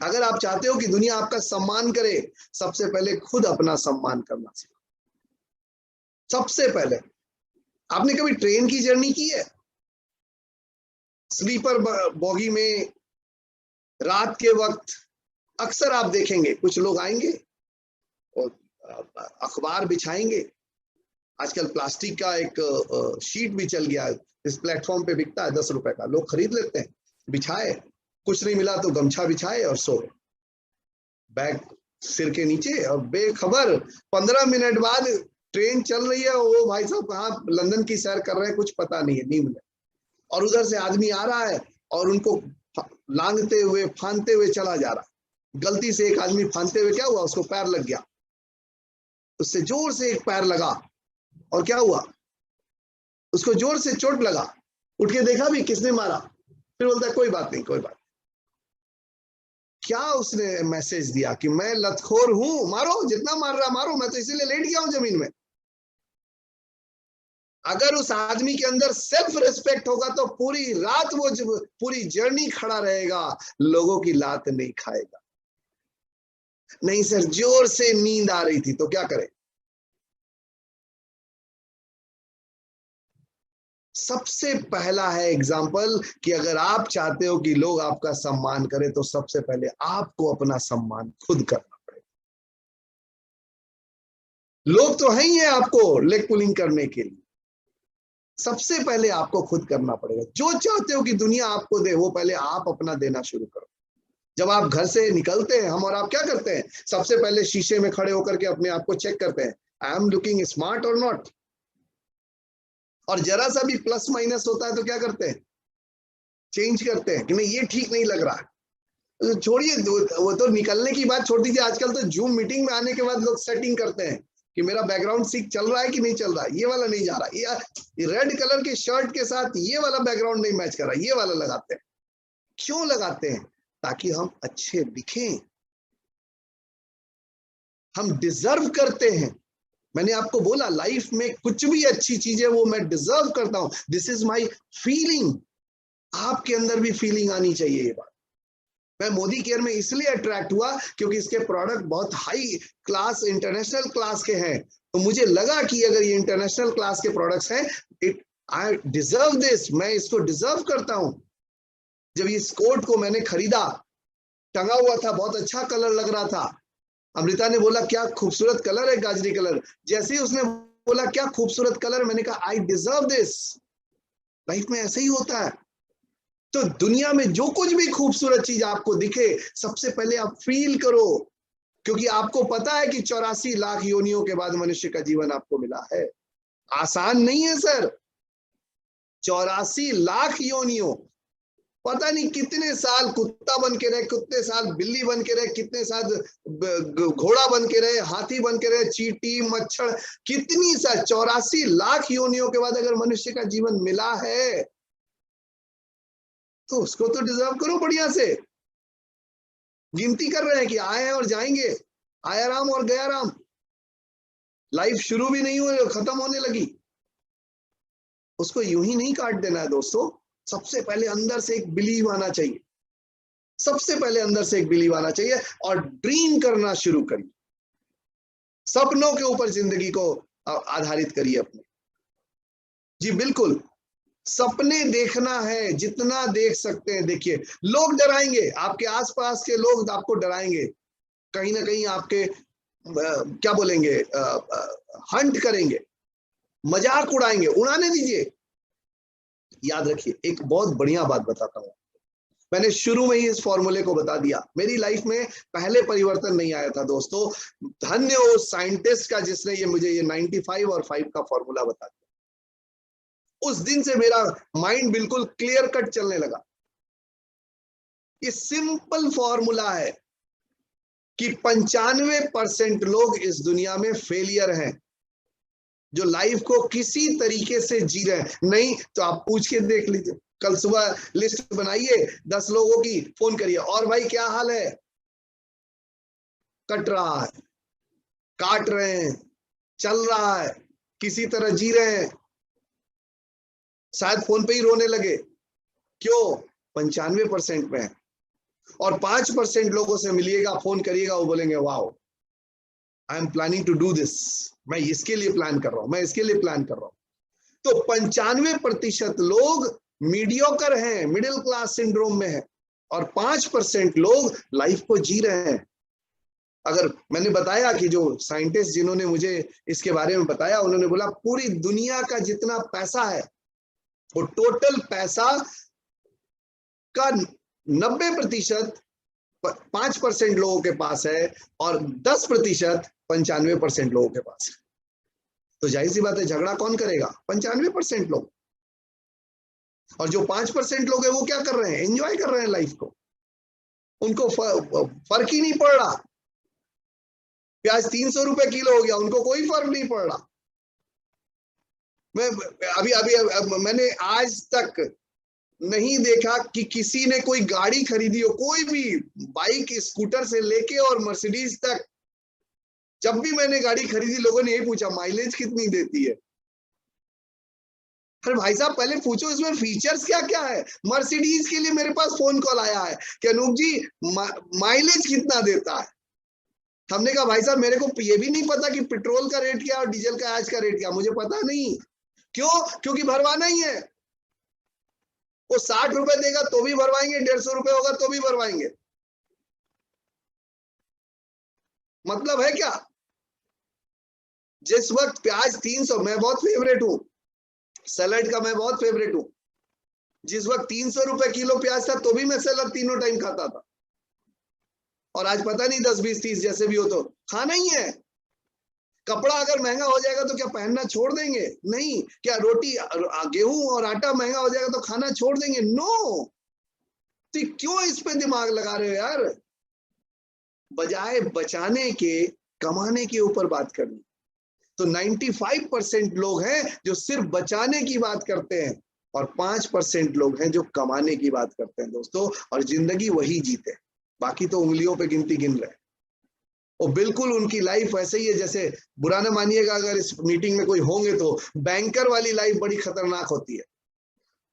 अगर आप चाहते हो कि दुनिया आपका सम्मान करे, सबसे पहले खुद अपना सम्मान करना सीखो। सबसे पहले, आपने कभी ट्रेन की जर्नी की है? स्लीपर बोगी में रात के वक्त अक्सर आप देखेंगे कुछ लोग आएंगे और अखबार बिछाएंगे। आजकल प्लास्टिक का एक शीट भी चल गया है, इस प्लेटफॉर्म पे बिकता है 10 रुपए का, लोग खरीद लेते हैं, बिछाए, कुछ नहीं मिला तो गमछा बिछाए और सो गए, बैग सिर के नीचे, और बेखबर 15 मिनट बाद ट्रेन चल रही है, वो भाई साहब कहाँ लंदन की सैर कर रहे हैं कुछ पता नहीं है, नींद में, और उधर से आदमी आ रहा है और उनको लांगते हुए फांदते हुए चला जा रहा है। गलती से एक आदमी फांदते हुए क्या हुआ, उसको पैर लग गया, उससे जोर से एक पैर लगा और क्या हुआ, उसको जोर से चोट लगा। उठ के देखा भी किसने मारा, फिर बोलता है कोई बात नहीं, कोई बात। क्या उसने मैसेज दिया कि मैं लतखोर हूं, मारो जितना मार रहा मारो, मैं तो इसीलिए लेट गया हूं जमीन में। अगर उस आदमी के अंदर सेल्फ रिस्पेक्ट होगा तो पूरी रात वो पूरी जर्नी खड़ा रहेगा, लोगों की लात नहीं खाएगा। नहीं सर जोर से नींद आ रही थी, तो क्या करे? सबसे पहला है एग्जाम्पल कि अगर आप चाहते हो कि लोग आपका सम्मान करें, तो सबसे पहले आपको अपना सम्मान खुद करना पड़ेगा। लोग तो हैं ही है आपको लेग पुलिंग करने के लिए, सबसे पहले आपको खुद करना पड़ेगा। जो चाहते हो कि दुनिया आपको दे, वो पहले आप अपना देना शुरू करो। जब आप घर से निकलते हैं, हम और आप क्या करते हैं? सबसे पहले शीशे में खड़े होकर के अपने आप को चेक करते हैं, आई एम लुकिंग स्मार्ट और नॉट। और जरा सा भी प्लस माइनस होता है तो क्या करते हैं? चेंज करते हैं कि नहीं, ये ठीक नहीं लग रहा है। तो छोड़िए, वो तो निकलने की बात छोड़ दीजिए। आजकल तो जूम मीटिंग में आने के बाद लोग सेटिंग करते हैं कि मेरा बैकग्राउंड सिंक चल रहा है कि नहीं चल रहा है, ये वाला नहीं जा रहा, ये रेड कलर के शर्ट के साथ ये वाला बैकग्राउंड नहीं मैच कर रहा, ये वाला लगाते हैं। क्यों लगाते हैं? ताकि हम अच्छे दिखें, हम डिजर्व करते हैं। मैंने आपको बोला, लाइफ में कुछ भी अच्छी चीज है वो मैं डिजर्व करता हूं, दिस इज माई फीलिंग। आपके अंदर भी फीलिंग आनी चाहिए। ये बात मैं मोदी केयर में इसलिए अट्रैक्ट हुआ क्योंकि इसके प्रोडक्ट बहुत हाई क्लास, इंटरनेशनल क्लास के हैं। तो मुझे लगा कि अगर ये इंटरनेशनल क्लास के प्रोडक्ट्स हैं, इट आई डिजर्व दिस, मैं इसको डिजर्व करता हूं। जब इस कोट को मैंने खरीदा, टंगा हुआ था, बहुत अच्छा कलर लग रहा था। अमृता ने बोला क्या खूबसूरत कलर है, गाजरी कलर। जैसे ही उसने बोला क्या खूबसूरत कलर, मैंने कहा आई डिजर्व दिस। लाइफ में ऐसे ही होता है। तो दुनिया में जो कुछ भी खूबसूरत चीज आपको दिखे, सबसे पहले आप फील करो, क्योंकि आपको पता है कि 84 लाख योनियों के बाद मनुष्य का जीवन आपको मिला है। आसान नहीं है सर, 84 लाख योनियों, पता नहीं कितने साल कुत्ता बन के रहे, कितने साल बिल्ली बन के रहे, कितने साल घोड़ा बन के रहे, हाथी बन के रहे, चींटी, मच्छर, कितनी साल, 84 लाख योनियों के बाद अगर मनुष्य का जीवन मिला है तो उसको तो डिजर्व करो बढ़िया से। गिनती कर रहे हैं कि आए हैं और जाएंगे, आया राम और गया राम। लाइफ शुरू भी नहीं हुई, खत्म होने लगी। उसको यूं ही नहीं काट देना है दोस्तों। सबसे पहले अंदर से एक बिलीव आना चाहिए, सबसे पहले अंदर से एक बिलीव आना चाहिए और ड्रीम करना शुरू करिए। सपनों के ऊपर जिंदगी को आधारित करिए अपने। जी बिल्कुल, सपने देखना है, जितना देख सकते हैं देखिए। लोग डराएंगे, आपके आसपास के लोग आपको डराएंगे, कहीं ना कहीं आपके क्या बोलेंगे, हंट करेंगे, मजाक उड़ाएंगे, उड़ाने दीजिए। याद रखिए, एक बहुत बढ़िया बात बताता हूं, मैंने शुरू में ही इस फॉर्मूले को बता दिया। मेरी लाइफ में पहले परिवर्तन नहीं आया था दोस्तों। धन्य हो साइंटिस्ट का जिसने ये मुझे ये 95 और 5 का फॉर्मूला बता दिया। उस दिन से मेरा माइंड बिल्कुल क्लियर कट चलने लगा। ये सिंपल फॉर्मूला है कि 95% लोग इस दुनिया में फेलियर हैं, जो लाइफ को किसी तरीके से जी रहे हैं। नहीं तो आप पूछ के देख लीजिए, कल सुबह लिस्ट बनाइए 10 लोगों की, फोन करिए, और भाई क्या हाल है? कट रहा है, काट रहे हैं, चल रहा है, किसी तरह जी रहे हैं, शायद फोन पे ही रोने लगे। क्यों? 95% में है। और 5% लोगों से मिलिएगा, फोन करिएगा, वो बोलेंगे wow, I am planning to do this, मैं इसके लिए प्लान कर रहा हूं, मैं इसके लिए प्लान कर रहा हूं। तो 95% लोग मीडियोकर हैं, मिडिल क्लास सिंड्रोम में है, और 5% लोग लाइफ को जी रहे हैं। अगर मैंने बताया कि जो साइंटिस्ट जिन्होंने मुझे इसके बारे में बताया, उन्होंने बोला पूरी दुनिया का जितना पैसा है वो टोटल पैसा का 90% 5% लोगों के पास है और 10% 95% लोगों के पास है। तो जाहिर सी बात है, झगड़ा कौन करेगा? 95% लोग। और जो 5% लोग हैं वो क्या कर रहे हैं? एंजॉय कर रहे हैं लाइफ को, उनको फर्क ही नहीं पड़ रहा। प्याज 300 रुपए किलो हो गया, उनको कोई फर्क नहीं पड़ रहा। मैं अभी मैंने आज तक नहीं देखा कि किसी ने कोई गाड़ी खरीदी हो, कोई भी बाइक, स्कूटर से लेके और मर्सिडीज तक, जब भी मैंने गाड़ी खरीदी लोगों ने यही पूछा माइलेज कितनी देती है। अरे भाई साहब, पहले पूछो इसमें फीचर्स क्या क्या है। मर्सिडीज के लिए मेरे पास फोन कॉल आया है कि अनूप जी माइलेज कितना देता है। हमने कहा भाई साहब, मेरे को ये भी नहीं पता कि पेट्रोल का रेट क्या और डीजल का आज का रेट क्या, मुझे पता नहीं। क्यों? क्योंकि भरवाना ही है। वो 60 रुपए देगा तो भी भरवाएंगे, 150 रुपए होगा तो भी भरवाएंगे। मतलब है क्या? जिस वक्त प्याज 300, मैं बहुत फेवरेट हूं, सैलड का मैं बहुत फेवरेट हूं। जिस वक्त 300 रुपए किलो प्याज था तो भी मैं सैलड तीनों टाइम खाता था, और आज पता नहीं 10 20 30 जैसे भी हो तो खाना ही है। कपड़ा अगर महंगा हो जाएगा तो क्या पहनना छोड़ देंगे? नहीं। क्या रोटी गेहूं और आटा महंगा हो जाएगा तो खाना छोड़ देंगे? नो। तो क्यों इस पे दिमाग लगा रहे हो यार? बजाय बचाने के, कमाने के ऊपर बात करनी। तो 95% लोग हैं जो सिर्फ बचाने की बात करते हैं, और 5% लोग हैं जो कमाने की बात करते हैं दोस्तों, और जिंदगी वही जीते। बाकी तो उंगलियों पे गिनती गिन रहे हैं। और बिल्कुल उनकी लाइफ ऐसे ही है, जैसे बुरा ना मानिएगा अगर इस मीटिंग में कोई होंगे तो, बैंकर वाली लाइफ बड़ी खतरनाक होती है।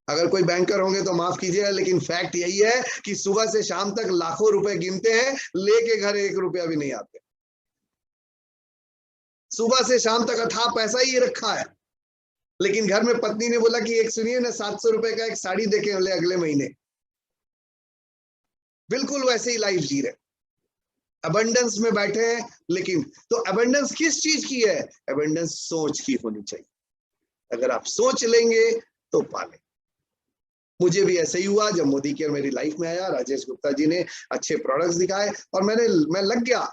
अगर कोई बैंकर होंगे तो माफ कीजिएगा, लेकिन फैक्ट यही है कि सुबह से शाम तक लाखों रुपए गिनते हैं, लेके घर 1 रुपया भी नहीं आते। सुबह से शाम तक अथाह पैसा ही रखा है, लेकिन घर में पत्नी ने बोला कि एक सुनिए ना, 700 रुपए का एक साड़ी देके अगले महीने। बिल्कुल वैसे ही लाइफ जी रहे, अबंडेंस में बैठे हैं। लेकिन तो अबंडेंस किस चीज की है? अबंडेंस सोच की होनी चाहिए। अगर आप सोच लेंगे तो पालें। मुझे भी ऐसे ही हुआ जब मोदी केयर मेरी लाइफ में आया। राजेश गुप्ता जी ने अच्छे प्रोडक्ट्स दिखाए और मैं लग गया।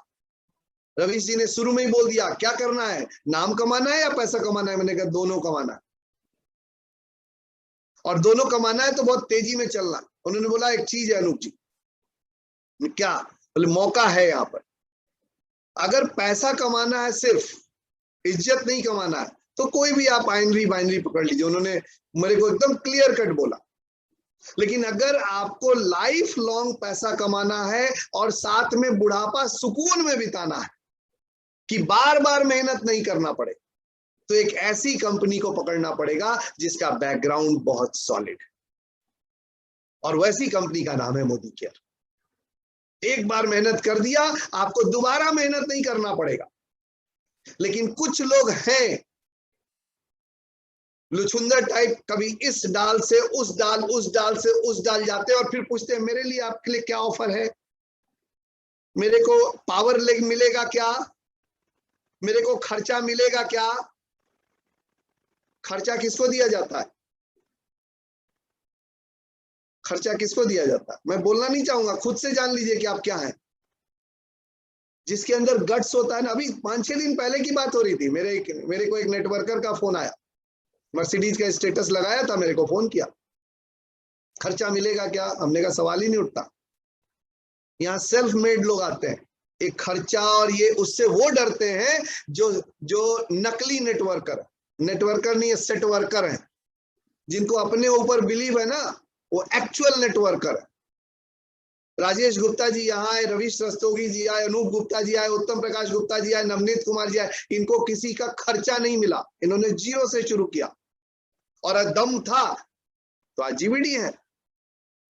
रवीश जी ने शुरू में ही बोल दिया क्या करना है, नाम कमाना है या पैसा कमाना है? मैंने कहा दोनों कमाना है, और दोनों कमाना है तो बहुत तेजी में चलना। उन्होंने बोला एक चीज है अनूप जी। क्या? बोले मौका है यहाँ पर। अगर पैसा कमाना है, सिर्फ इज्जत नहीं कमाना है, तो कोई भी आप बाइनरी पकड़ लीजिए। उन्होंने मेरे को एकदम क्लियर कट बोला। लेकिन अगर आपको लाइफ लॉन्ग पैसा कमाना है और साथ में बुढ़ापा सुकून में बिताना है, कि बार बार मेहनत नहीं करना पड़े, तो एक ऐसी कंपनी को पकड़ना पड़ेगा जिसका बैकग्राउंड बहुत सॉलिड है, और वैसी कंपनी का नाम है मोदी केयर। एक बार मेहनत कर दिया, आपको दोबारा मेहनत नहीं करना पड़ेगा। लेकिन कुछ लोग हैं लुछुंदर टाइप, कभी इस डाल से उस डाल, उस डाल से उस डाल जाते हैं, और फिर पूछते हैं मेरे लिए आपके लिए क्या ऑफर है, मेरे को पावर लेग मिलेगा क्या, मेरे को खर्चा मिलेगा क्या? खर्चा किसको दिया जाता है? खर्चा किसको दिया जाता है? मैं बोलना नहीं चाहूंगा, खुद से जान लीजिए कि आप क्या हैं। जिसके अंदर गट्स होता है ना। अभी 5-6 दिन पहले की बात हो रही थी, मेरे को एक नेटवर्कर का फोन आया, मर्सिडीज का स्टेटस लगाया था, मेरे को फोन किया, खर्चा मिलेगा क्या? हमने का सवाल ही नहीं उठता। यहाँ सेल्फ मेड लोग आते हैं, एक खर्चा और ये उससे वो डरते हैं जो नकली नेटवर्कर नहीं है, सेट वर्कर है, जिनको अपने ऊपर बिलीव है ना, वो एक्चुअल नेटवर्कर है। राजेश गुप्ता जी यहाँ आए, रवीश रस्तोगी जी आए, अनूप गुप्ता जी आए, उत्तम प्रकाश गुप्ता जी आए, नवनीत कुमार जी आए। इनको किसी का खर्चा नहीं मिला, इन्होंने जीरो से शुरू किया, और दम था तो आज जीवीडी है।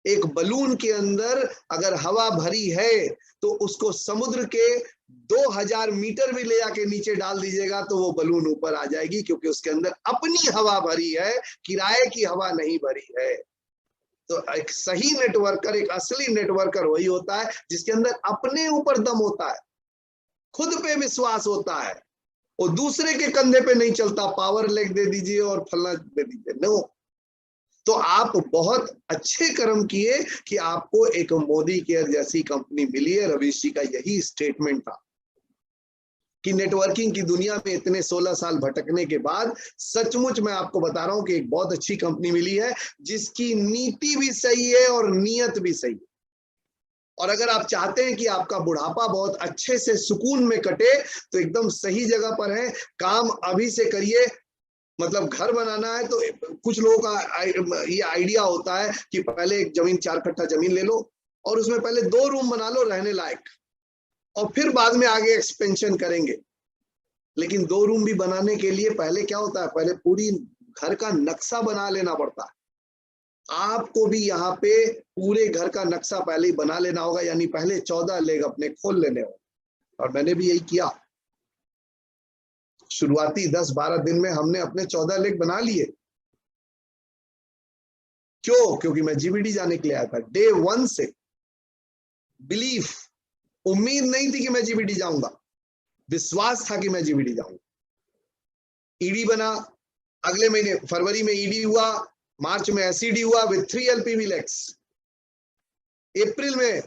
एक बलून के अंदर अगर हवा भरी है तो उसको समुद्र के 2000 मीटर भी ले आके नीचे डाल दीजिएगा तो वो बलून ऊपर आ जाएगी, क्योंकि उसके अंदर अपनी हवा भरी है, किराए की हवा नहीं भरी है। तो एक सही नेटवर्कर, एक असली नेटवर्कर वही होता है जिसके अंदर अपने ऊपर दम होता है, खुद पे विश्वास होता है, वो दूसरे के कंधे पे नहीं चलता, पावर लेग दे दीजिए और फलना दे दीजिए, नो। तो आप बहुत अच्छे कर्म किए कि आपको एक मोदी केयर जैसी कंपनी मिली है। रवीश जी का यही स्टेटमेंट था कि नेटवर्किंग की दुनिया में इतने 16 साल भटकने के बाद सचमुच मैं आपको बता रहा हूं कि एक बहुत अच्छी कंपनी मिली है, जिसकी नीति भी सही है और नीयत भी सही है। और अगर आप चाहते हैं कि आपका बुढ़ापा बहुत अच्छे से सुकून में कटे, तो एकदम सही जगह पर है। काम अभी से करिए। मतलब घर बनाना है तो कुछ लोगों का ये आइडिया होता है कि पहले एक जमीन 4 कट्ठा जमीन ले लो और उसमें पहले 2 रूम बना लो रहने लायक, और फिर बाद में आगे एक्सपेंशन करेंगे। लेकिन 2 रूम भी बनाने के लिए पहले क्या होता है, पहले पूरी घर का नक्शा बना लेना पड़ता है। आपको भी यहाँ पे पूरे घर का नक्शा पहले ही बना लेना होगा, यानी पहले 14 लेग अपने खोल लेने होंगे। और मैंने भी यही किया। शुरुआती 10-12 दिन में हमने अपने 14 लेग बना लिए। क्यों? क्योंकि मैं जीवीडी जाने के लिए आया था। डे 1 से बिलीफ, उम्मीद नहीं थी कि मैं जीवीडी जाऊंगा, विश्वास था कि मैं जीवीडी जाऊंगा। ईडी बना, अगले महीने फरवरी में ईडी हुआ, मार्च में एसईडी हुआ विद 3 एलपीवी लेक्स, अप्रैल में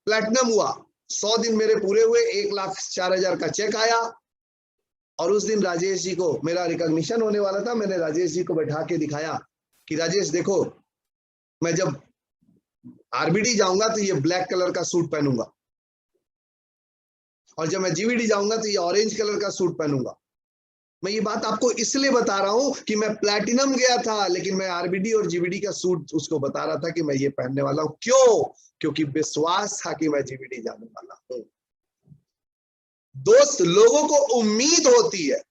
प्लैटिनम हुआ, 100 दिन मेरे पूरे हुए, 1,04,000 का चेक आया। और उस दिन राजेश जी को मेरा रिकॉग्निशन होने वाला था, मैंने राजेश जी को बैठा के दिखाया कि राजेश देखो, मैं जब आरबीडी जाऊंगा तो ये ब्लैक कलर का सूट पहनूंगा, और जब मैं जीवीडी जाऊंगा तो ये ऑरेंज कलर का सूट पहनूंगा। मैं ये बात आपको इसलिए बता रहा हूं कि मैं प्लैटिनम गया था, लेकिन मैं आरबीडी और जीवीडी का सूट उसको बता रहा था कि मैं ये पहनने वाला हूं। क्यों? क्योंकि विश्वास था कि मैं जीवीडी जाने वाला हूं। दोस्त, लोगों को उम्मीद होती है,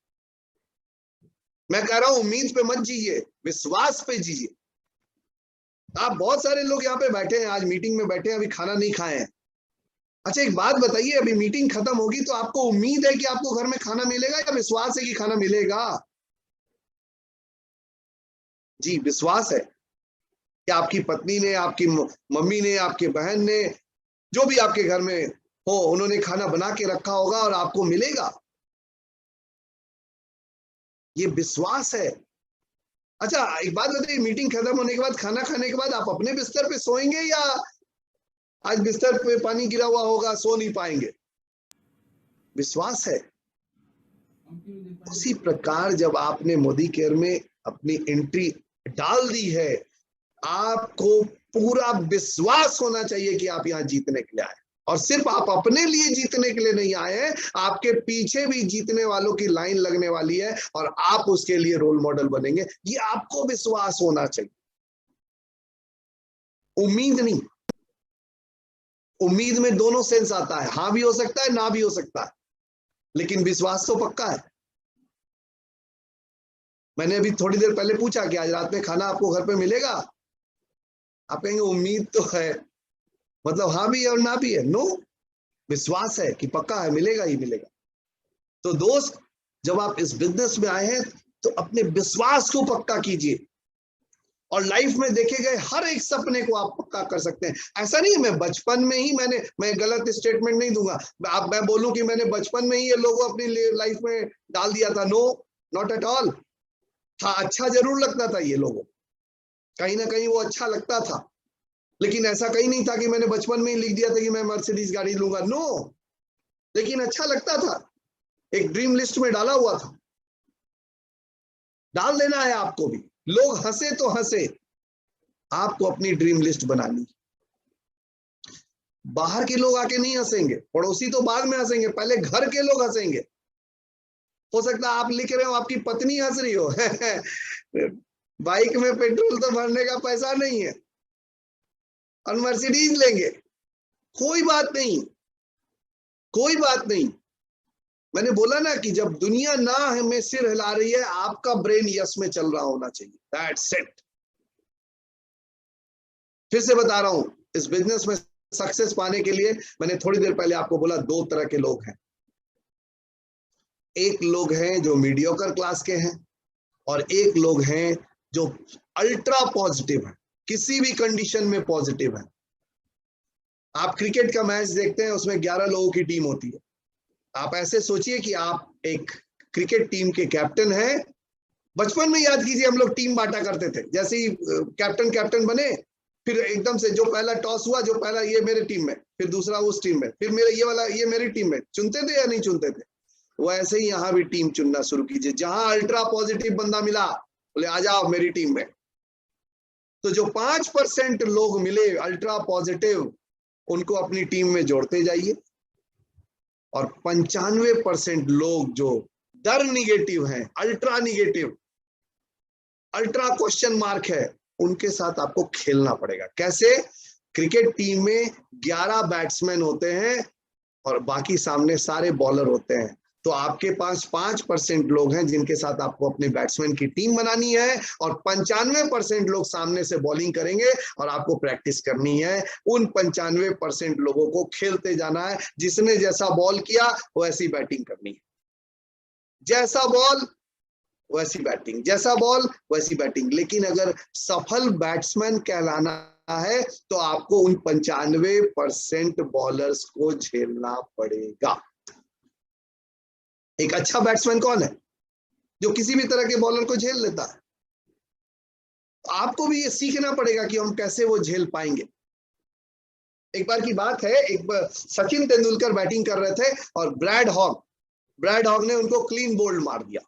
मैं कह रहा हूं उम्मीद पे मत जिए, विश्वास पे जिए। आप बहुत सारे लोग यहाँ पे बैठे हैं, आज मीटिंग में बैठे हैं, अभी खाना नहीं खाए हैं। अच्छा एक बात बताइए, अभी मीटिंग खत्म होगी तो आपको उम्मीद है कि आपको घर में खाना मिलेगा या विश्वास है कि खाना मिलेगा? जी विश्वास है कि आपकी पत्नी ने, आपकी मम्मी ने, आपके बहन ने, जो भी आपके घर में हो, उन्होंने खाना बना के रखा होगा और आपको मिलेगा। ये विश्वास है। अच्छा एक बात बताइए, मीटिंग खत्म होने के बाद, खाना खाने के बाद आप अपने बिस्तर पे सोएंगे या आज बिस्तर पे पानी गिरा हुआ होगा, सो नहीं पाएंगे? विश्वास है। उसी प्रकार जब आपने मोदी केयर में अपनी एंट्री डाल दी है, आपको पूरा विश्वास होना चाहिए कि आप यहाँ जीतने के लिए आए, और सिर्फ आप अपने लिए जीतने के लिए नहीं आए हैं, आपके पीछे भी जीतने वालों की लाइन लगने वाली है और आप उसके लिए रोल मॉडल बनेंगे। ये आपको विश्वास होना चाहिए, उम्मीद नहीं। उम्मीद में दोनों सेंस आता है, हाँ भी हो सकता है, ना भी हो सकता है, लेकिन विश्वास तो पक्का है। मैंने अभी थोड़ी देर पहले पूछा कि आज रात में खाना आपको घर पे मिलेगा, आप कहेंगे उम्मीद तो है, मतलब हाँ भी है और ना भी है। नो, विश्वास है कि पक्का है, मिलेगा ही मिलेगा। तो दोस्त, जब आप इस बिजनेस में आए हैं तो अपने विश्वास को पक्का कीजिए, और लाइफ में देखे गए हर एक सपने को आप पक्का कर सकते हैं। ऐसा नहीं है मैं बचपन में ही मैं गलत स्टेटमेंट नहीं दूंगा, मैं बोलूं कि मैंने बचपन में ही ये लोगों अपनी लाइफ में डाल दिया था। No, not at all. हाँ, अच्छा जरूर लगता था ये लोगों, कहीं ना कहीं वो अच्छा लगता था, लेकिन ऐसा कहीं नहीं था कि मैंने बचपन में ही लिख दिया था कि मैं मर्सिडीज गाड़ी लूंगा। नो, लेकिन अच्छा लगता था, एक ड्रीम लिस्ट में डाला हुआ था। डाल देना है आपको भी। लोग हंसे तो हंसे, आपको अपनी ड्रीम लिस्ट बनानी। बाहर के लोग आके नहीं हंसेंगे, पड़ोसी तो बाद में हंसेंगे, पहले घर के लोग हंसेंगे। हो सकता है आप लिख रहे हो, आपकी पत्नी हंस रही हो बाइक में पेट्रोल तो भरने का पैसा नहीं है और मर्सिडीज लेंगे। कोई बात नहीं, कोई बात नहीं। मैंने बोला ना कि जब दुनिया ना में सिर हिला रही है, आपका ब्रेन यस में चल रहा होना चाहिए। That's it. फिर से बता रहा हूं, इस बिजनेस में सक्सेस पाने के लिए मैंने थोड़ी देर पहले आपको बोला, दो तरह के लोग हैं। एक लोग हैं जो मीडियोकर क्लास के हैं, और एक लोग हैं जो अल्ट्रा पॉजिटिव है, किसी भी कंडीशन में पॉजिटिव है। आप क्रिकेट का मैच देखते हैं, उसमें 11 लोगों की टीम होती है। आप ऐसे सोचिए कि आप एक क्रिकेट टीम के कैप्टन हैं। बचपन में याद कीजिए, हम लोग टीम बांटा करते थे। जैसे ही कैप्टन बने, फिर एकदम से जो पहला टॉस हुआ, जो पहला ये मेरे टीम में, फिर दूसरा उस टीम में, फिर मेरा ये वाला ये मेरी टीम में। चुनते थे या नहीं चुनते थे? वैसे ही यहाँ भी टीम चुनना शुरू कीजिए। जहां अल्ट्रा पॉजिटिव बंदा मिला, बोले आ जाओ मेरी टीम में। तो जो 5% लोग मिले अल्ट्रा पॉजिटिव, उनको अपनी टीम में जोड़ते जाइए, और 95% लोग जो डर निगेटिव हैं, ultra negative, ultra question mark है, उनके साथ आपको खेलना पड़ेगा। कैसे? क्रिकेट टीम में 11 बैट्समैन होते हैं और बाकी सामने सारे बॉलर होते हैं। तो आपके पास 5% लोग हैं जिनके साथ आपको अपने बैट्समैन की टीम बनानी है, और 95% लोग सामने से बॉलिंग करेंगे और आपको प्रैक्टिस करनी है। उन 95% लोगों को खेलते जाना है। जिसने जैसा बॉल किया वैसी बैटिंग करनी है, जैसा बॉल वैसी बैटिंग, जैसा बॉल वैसी बैटिंग। लेकिन अगर सफल बैट्समैन कहलाना है तो आपको उन 95% बॉलर्स को झेलना पड़ेगा। एक अच्छा बैट्समैन कौन है? जो किसी भी तरह के बॉलर को झेल लेता है। आपको भी ये सीखना पड़ेगा कि हम कैसे वो झेल पाएंगे। एक बार की बात है, एक बार सचिन तेंदुलकर बैटिंग कर रहे थे और ब्रैड हॉग ने उनको क्लीन बोल्ड मार दिया।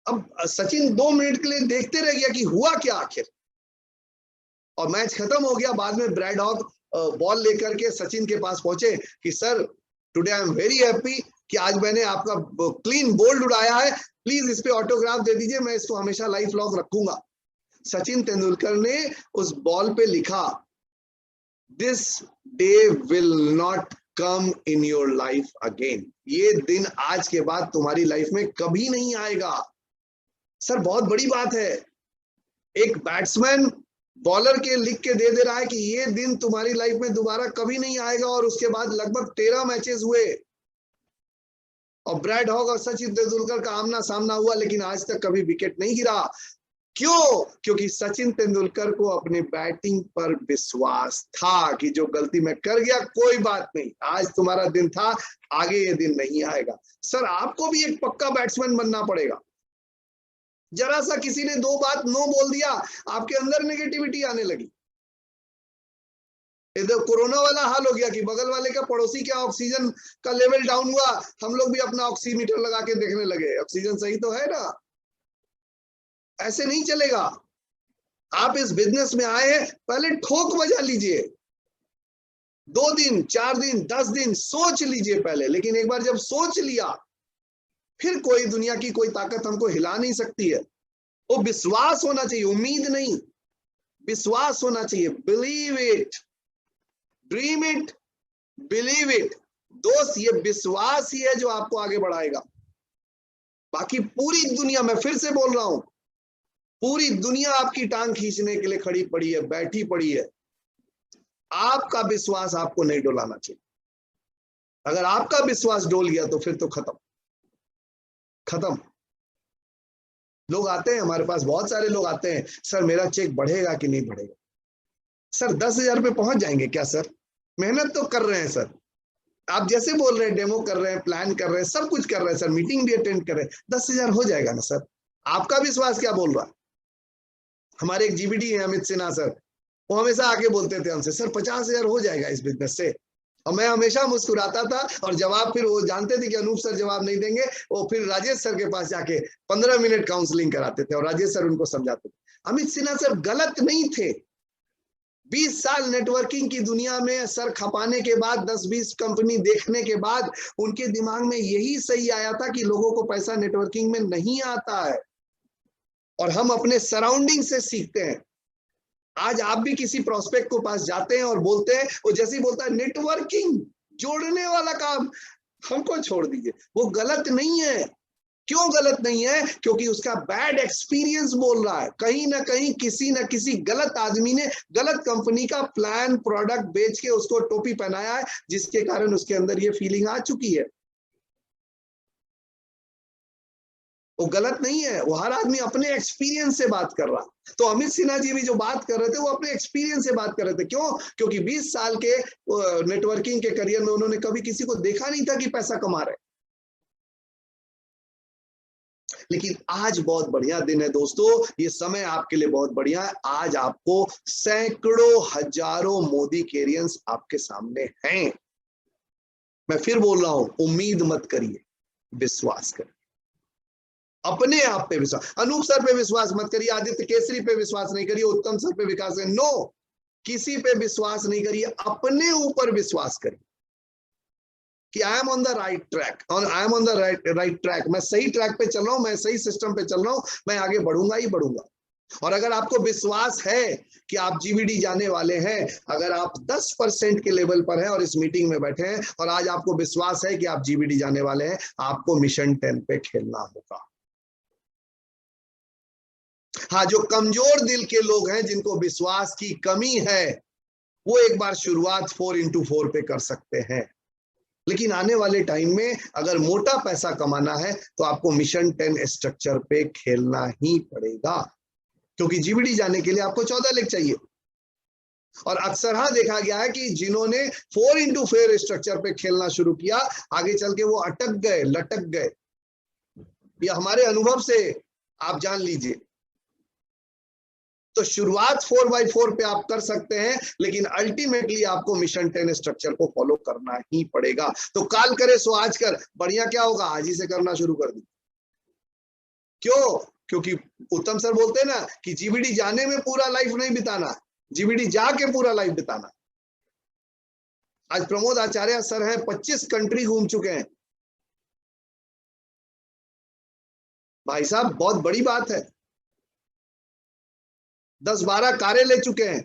अब सचिन 2 मिनट के लिए देखते रह गया कि हुआ क्या आखिर, और मैच खत्म हो गया। बाद में ब्रैड हॉग बॉल लेकर के सचिन के पास पहुंचे कि sir, today I am very happy कि आज मैंने आपका क्लीन बोल्ड उड़ाया है, प्लीज इस पे ऑटोग्राफ दे दीजिए, मैं इसको हमेशा लाइफ लॉन्ग रखूंगा। सचिन तेंदुलकर ने उस बॉल पे लिखा, this day will not come in your life again. ये दिन आज के बाद तुम्हारी लाइफ में कभी नहीं आएगा। सर बहुत बड़ी बात है, एक बैट्समैन बॉलर के लिख के दे रहा है कि ये दिन तुम्हारी लाइफ में दोबारा कभी नहीं आएगा, और उसके बाद लगभग 13 मैचेस हुए और ब्रैड हॉग और सचिन तेंदुलकर का आमना सामना हुआ, लेकिन आज तक कभी विकेट नहीं गिरा। क्यों? क्योंकि सचिन तेंदुलकर को अपने बैटिंग पर विश्वास था कि जो गलती मैं कर गया कोई बात नहीं, आज तुम्हारा दिन था, आगे ये दिन नहीं आएगा। सर आपको भी एक पक्का बैट्समैन बनना पड़ेगा। जरा सा किसी ने 2 बात नो बोल दिया, आपके अंदर नेगेटिविटी आने लगी। इधर कोरोना वाला हाल हो गया कि बगल वाले का, पड़ोसी का ऑक्सीजन का लेवल डाउन हुआ, हम लोग भी अपना ऑक्सीमीटर लगा के देखने लगे, ऑक्सीजन सही तो है ना। ऐसे नहीं चलेगा। आप इस बिजनेस में आए हैं, पहले ठोक बजा लीजिए, 2 दिन 4 दिन 10 दिन सोच लीजिए पहले। लेकिन एक बार जब सोच लिया, फिर कोई दुनिया की कोई ताकत हमको हिला नहीं सकती है। वो विश्वास होना चाहिए, उम्मीद नहीं, विश्वास होना चाहिए। Believe it, dream it, believe it. दोस्त, ये विश्वास ही है जो आपको आगे बढ़ाएगा। बाकी पूरी दुनिया, मैं फिर से बोल रहा हूं, पूरी दुनिया आपकी टांग खींचने के लिए खड़ी पड़ी है, बैठी पड़ी है। आपका विश्वास आपको नहीं डोलाना चाहिए। अगर आपका विश्वास डोल गया तो फिर तो खत्म। लोग आते हैं हमारे पास, बहुत सारे लोग आते हैं, सर मेरा चेक बढ़ेगा कि नहीं बढ़ेगा? सर 10,000 पे पहुंच जाएंगे क्या सर? मेहनत तो कर रहे हैं सर, आप जैसे बोल रहे हैं, डेमो कर रहे हैं, प्लान कर रहे हैं, सब कुछ कर रहे हैं सर, मीटिंग भी अटेंड कर रहे हैं, 10,000 हो जाएगा ना सर? आपका विश्वास क्या बोल रहा है? हमारे एक जीबीडी है अमित सिन्हा सर, वो हमेशा आके बोलते थे हमसे, सर 50,000 हो जाएगा इस बिजनेस से। और मैं हमेशा मुस्कुराता था, और जवाब फिर वो जानते थे कि अनूप सर जवाब नहीं देंगे, वो फिर राजेश सर के पास जाके 15 मिनट काउंसलिंग कराते थे और राजेश सर उनको समझाते थे। अमित सिन्हा सर गलत नहीं थे। 20 साल नेटवर्किंग की दुनिया में सर खपाने के बाद, 10-20 कंपनी देखने के बाद, उनके दिमाग में यही सही आया था कि लोगों को पैसा नेटवर्किंग में नहीं आता है, और हम अपने सराउंडिंग से सीखते हैं। आज आप भी किसी प्रोस्पेक्ट को पास जाते हैं और बोलते हैं, वो जैसे ही बोलता है नेटवर्किंग, जोड़ने वाला काम, हमको छोड़ दीजिए, वो गलत नहीं है। क्यों गलत नहीं है? क्योंकि उसका बैड एक्सपीरियंस बोल रहा है। कहीं ना कहीं किसी न किसी गलत आदमी ने गलत कंपनी का प्लान, प्रोडक्ट बेच के उसको टोपी पहनाया है, जिसके कारण उसके अंदर ये फीलिंग आ चुकी है। वो गलत नहीं है, वो हर आदमी अपने एक्सपीरियंस से बात कर रहा। तो अमित सिन्हा जी भी जो बात कर रहे थे, वो अपने एक्सपीरियंस से बात कर रहे थे। क्यों? क्योंकि 20 साल के नेटवर्किंग के करियर में उन्होंने कभी किसी को देखा नहीं था कि पैसा कमा रहे। लेकिन आज बहुत बढ़िया दिन है दोस्तों, ये समय आपके लिए बहुत बढ़िया है। आज आपको सैकड़ों हजारों मोदी कैरियंस आपके सामने हैं। मैं फिर बोल रहा हूं, उम्मीद मत करिए, विश्वास करिए, अपने आप पे विश्वास। अनूप सर पे विश्वास मत करिए, आदित्य केसरी पे विश्वास नहीं करिए, उत्तम सर पे विकास करिए, नो, किसी पे विश्वास नहीं करिए, अपने ऊपर विश्वास करिए कि I am on the right track, I am on the right track, मैं सही ट्रैक पे चल रहा हूं, मैं सही सिस्टम पे चल रहा हूं, मैं आगे बढ़ूंगा ही बढ़ूंगा। और अगर आपको विश्वास है कि आप जीवीडी जाने वाले हैं, अगर आप 10% के लेवल पर हैं और इस मीटिंग में बैठे हैं, और आज आपको विश्वास है कि आप जीवीडी जाने वाले हैं, आपको मिशन 10 पे खेलना होगा। हाँ, जो कमजोर दिल के लोग हैं, जिनको विश्वास की कमी है, वो एक बार शुरुआत 4x4 पे कर सकते हैं। लेकिन आने वाले टाइम में अगर मोटा पैसा कमाना है, तो आपको मिशन 10 स्ट्रक्चर पे खेलना ही पड़ेगा, क्योंकि जीवीडी जाने के लिए आपको 14 लेग चाहिए। और अक्सर हाँ देखा गया है कि जिन्होंने 4x4 स्ट्रक्चर पे खेलना शुरू किया, आगे चल के वो अटक गए, लटक गए। ये हमारे अनुभव से आप जान लीजिए। तो शुरुआत 4x4 पे आप कर सकते हैं, लेकिन अल्टीमेटली आपको मिशन 10 स्ट्रक्चर को फॉलो करना ही पड़ेगा। तो काल करे सो आज कर, बढ़िया क्या होगा, आज ही से करना शुरू कर दी। क्यों? क्योंकि उत्तम सर बोलते हैं ना कि जीबीडी जाने में पूरा लाइफ नहीं बिताना, जीबीडी जाके पूरा लाइफ बिताना। आज प्रमोद आचार्य सर हैं, 25 कंट्री घूम चुके हैं भाई साहब, बहुत बड़ी बात है। 10-12 कारें ले चुके हैं।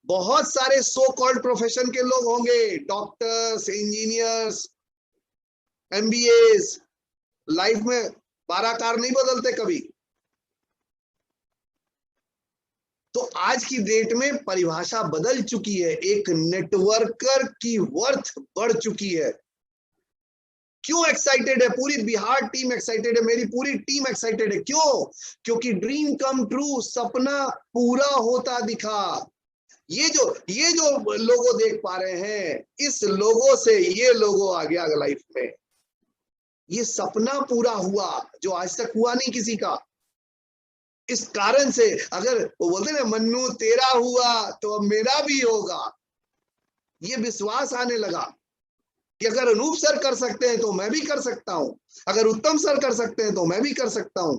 बहुत सारे सो कॉल्ड प्रोफेशन के लोग होंगे, डॉक्टर्स, इंजीनियर्स, एमबीएस, लाइफ में 12 कार नहीं बदलते कभी। तो आज की डेट में परिभाषा बदल चुकी है, एक नेटवर्कर की वर्थ बढ़ चुकी है। क्यों एक्साइटेड है? पूरी बिहार टीम एक्साइटेड है, मेरी पूरी टीम एक्साइटेड है। क्यों? क्योंकि ड्रीम कम ट्रू, सपना पूरा होता दिखा। ये जो लोगो देख पा रहे हैं, इस लोगो से ये लोगो आ गया लाइफ में। ये सपना पूरा हुआ जो आज तक हुआ नहीं किसी का। इस कारण से अगर वो बोलते ना, मन्नू तेरा हुआ तो अब मेरा भी होगा, ये विश्वास आने लगा कि अगर अनूप सर कर सकते हैं तो मैं भी कर सकता हूं, अगर उत्तम सर कर सकते हैं तो मैं भी कर सकता हूं।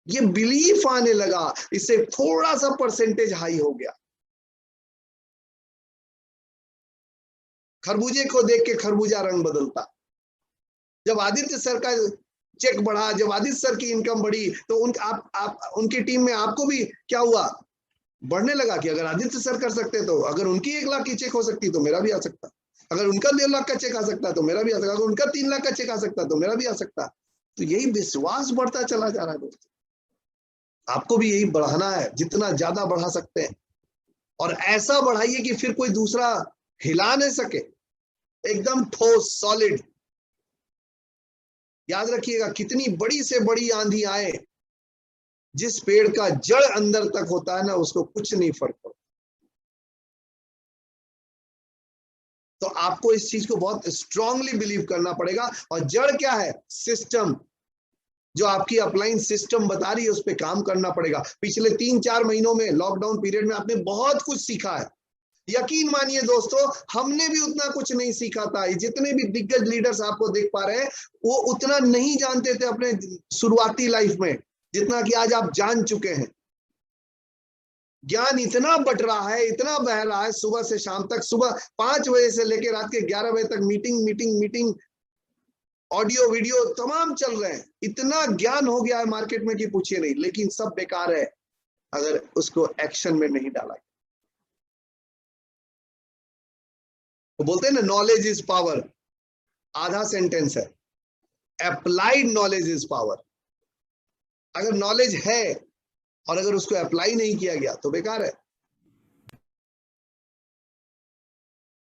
ये बिलीफ आने लगा, इससे थोड़ा सा परसेंटेज हाई हो गया। खरबूजे को देख के खरबूजा रंग बदलता। जब आदित्य सर का चेक बढ़ा, जब आदित्य सर की इनकम बढ़ी, तो उनकी टीम में आपको भी क्या हुआ, बढ़ने लगा कि अगर आदित्य सर कर सकते तो अगर उनकी 1 लाख की चेक हो सकती तो मेरा भी आ सकता, अगर उनका 1.5 लाख का चेक आ सकता तो मेरा भी आ सकता, अगर उनका 3 लाख का चेक आ सकता तो मेरा भी आ सकता। तो यही विश्वास बढ़ता चला जा रहा है दोस्तों। आपको भी यही बढ़ाना है, जितना ज्यादा बढ़ा सकते हैं, और ऐसा बढ़ाइए कि फिर कोई दूसरा हिला नहीं सके, एकदम ठोस सॉलिड। याद रखिएगा, कितनी बड़ी से बड़ी आंधी आए, जिस पेड़ का जड़ अंदर तक होता है ना, उसको कुछ नहीं फर्क पड़ता। तो आपको इस चीज को बहुत स्ट्रांगली बिलीव करना पड़ेगा। और जड़ क्या है? सिस्टम। जो आपकी अपलाइन सिस्टम बता रही है उस पर काम करना पड़ेगा। पिछले 3-4 महीनों में लॉकडाउन पीरियड में आपने बहुत कुछ सीखा है। यकीन मानिए दोस्तों, हमने भी उतना कुछ नहीं सीखा था। जितने भी दिग्गज लीडर्स आपको देख पा रहे हैं, वो उतना नहीं जानते थे अपने शुरुआती लाइफ में, जितना कि आज आप जान चुके हैं। ज्ञान इतना बट रहा है, इतना बह रहा है, सुबह से शाम तक, सुबह 5 बजे से लेकर रात के 11 बजे तक मीटिंग, ऑडियो वीडियो तमाम चल रहे हैं। इतना ज्ञान हो गया है मार्केट में कि पूछिए नहीं, लेकिन सब बेकार है अगर उसको एक्शन में नहीं डाला। तो बोलते हैं ना, नॉलेज इज पावर, आधा सेंटेंस है, अप्लाइड नॉलेज इज पावर। अगर नॉलेज है और अगर उसको अप्लाई नहीं किया गया तो बेकार है।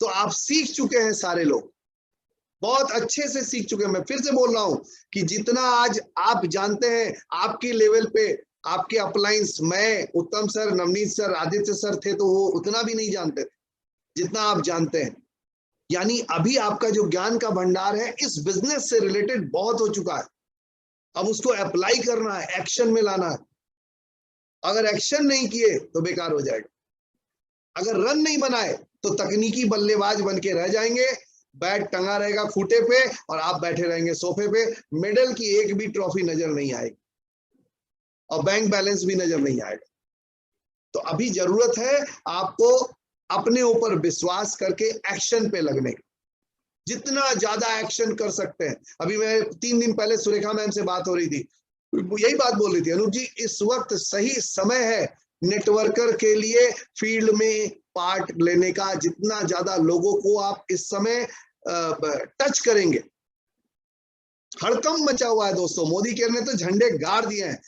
तो आप सीख चुके हैं, सारे लोग बहुत अच्छे से सीख चुके हैं। मैं फिर से बोल रहा हूं कि जितना आज आप जानते हैं, आपके लेवल पे आपके अपलाइंस, मैं, उत्तम sir, Navneet sir, Aditya sir थे तो वो उतना भी नहीं जानते थे जितना आप जानते हैं। यानी अभी आपका जो ज्ञान का भंडार है इस बिजनेस से रिलेटेड बहुत हो चुका है। अब उसको अप्लाई करना है, एक्शन में लाना है। अगर एक्शन नहीं किए तो बेकार हो जाएगा। अगर रन नहीं बनाए तो तकनीकी बल्लेबाज बन के रह जाएंगे। बैट टंगा रहेगा खूंटे पे और आप बैठे रहेंगे सोफे पे। मेडल की एक भी ट्रॉफी नजर नहीं आएगी और बैंक बैलेंस भी नजर नहीं आएगा। तो अभी जरूरत है आपको अपने ऊपर विश्वास करके एक्शन पे लगने का। जितना ज्यादा एक्शन कर सकते हैं। अभी मैं 3 दिन पहले सुरेखा मैम से बात हो रही थी, यही बात बोल रही थी, अनूप जी इस वक्त सही समय है नेटवर्कर के लिए फील्ड में पार्ट लेने का। जितना ज्यादा लोगों को आप इस समय टच करेंगे। हड़कंप मचा हुआ है दोस्तों। मोदी केयर ने तो झंडे गाड़ दिए हैं।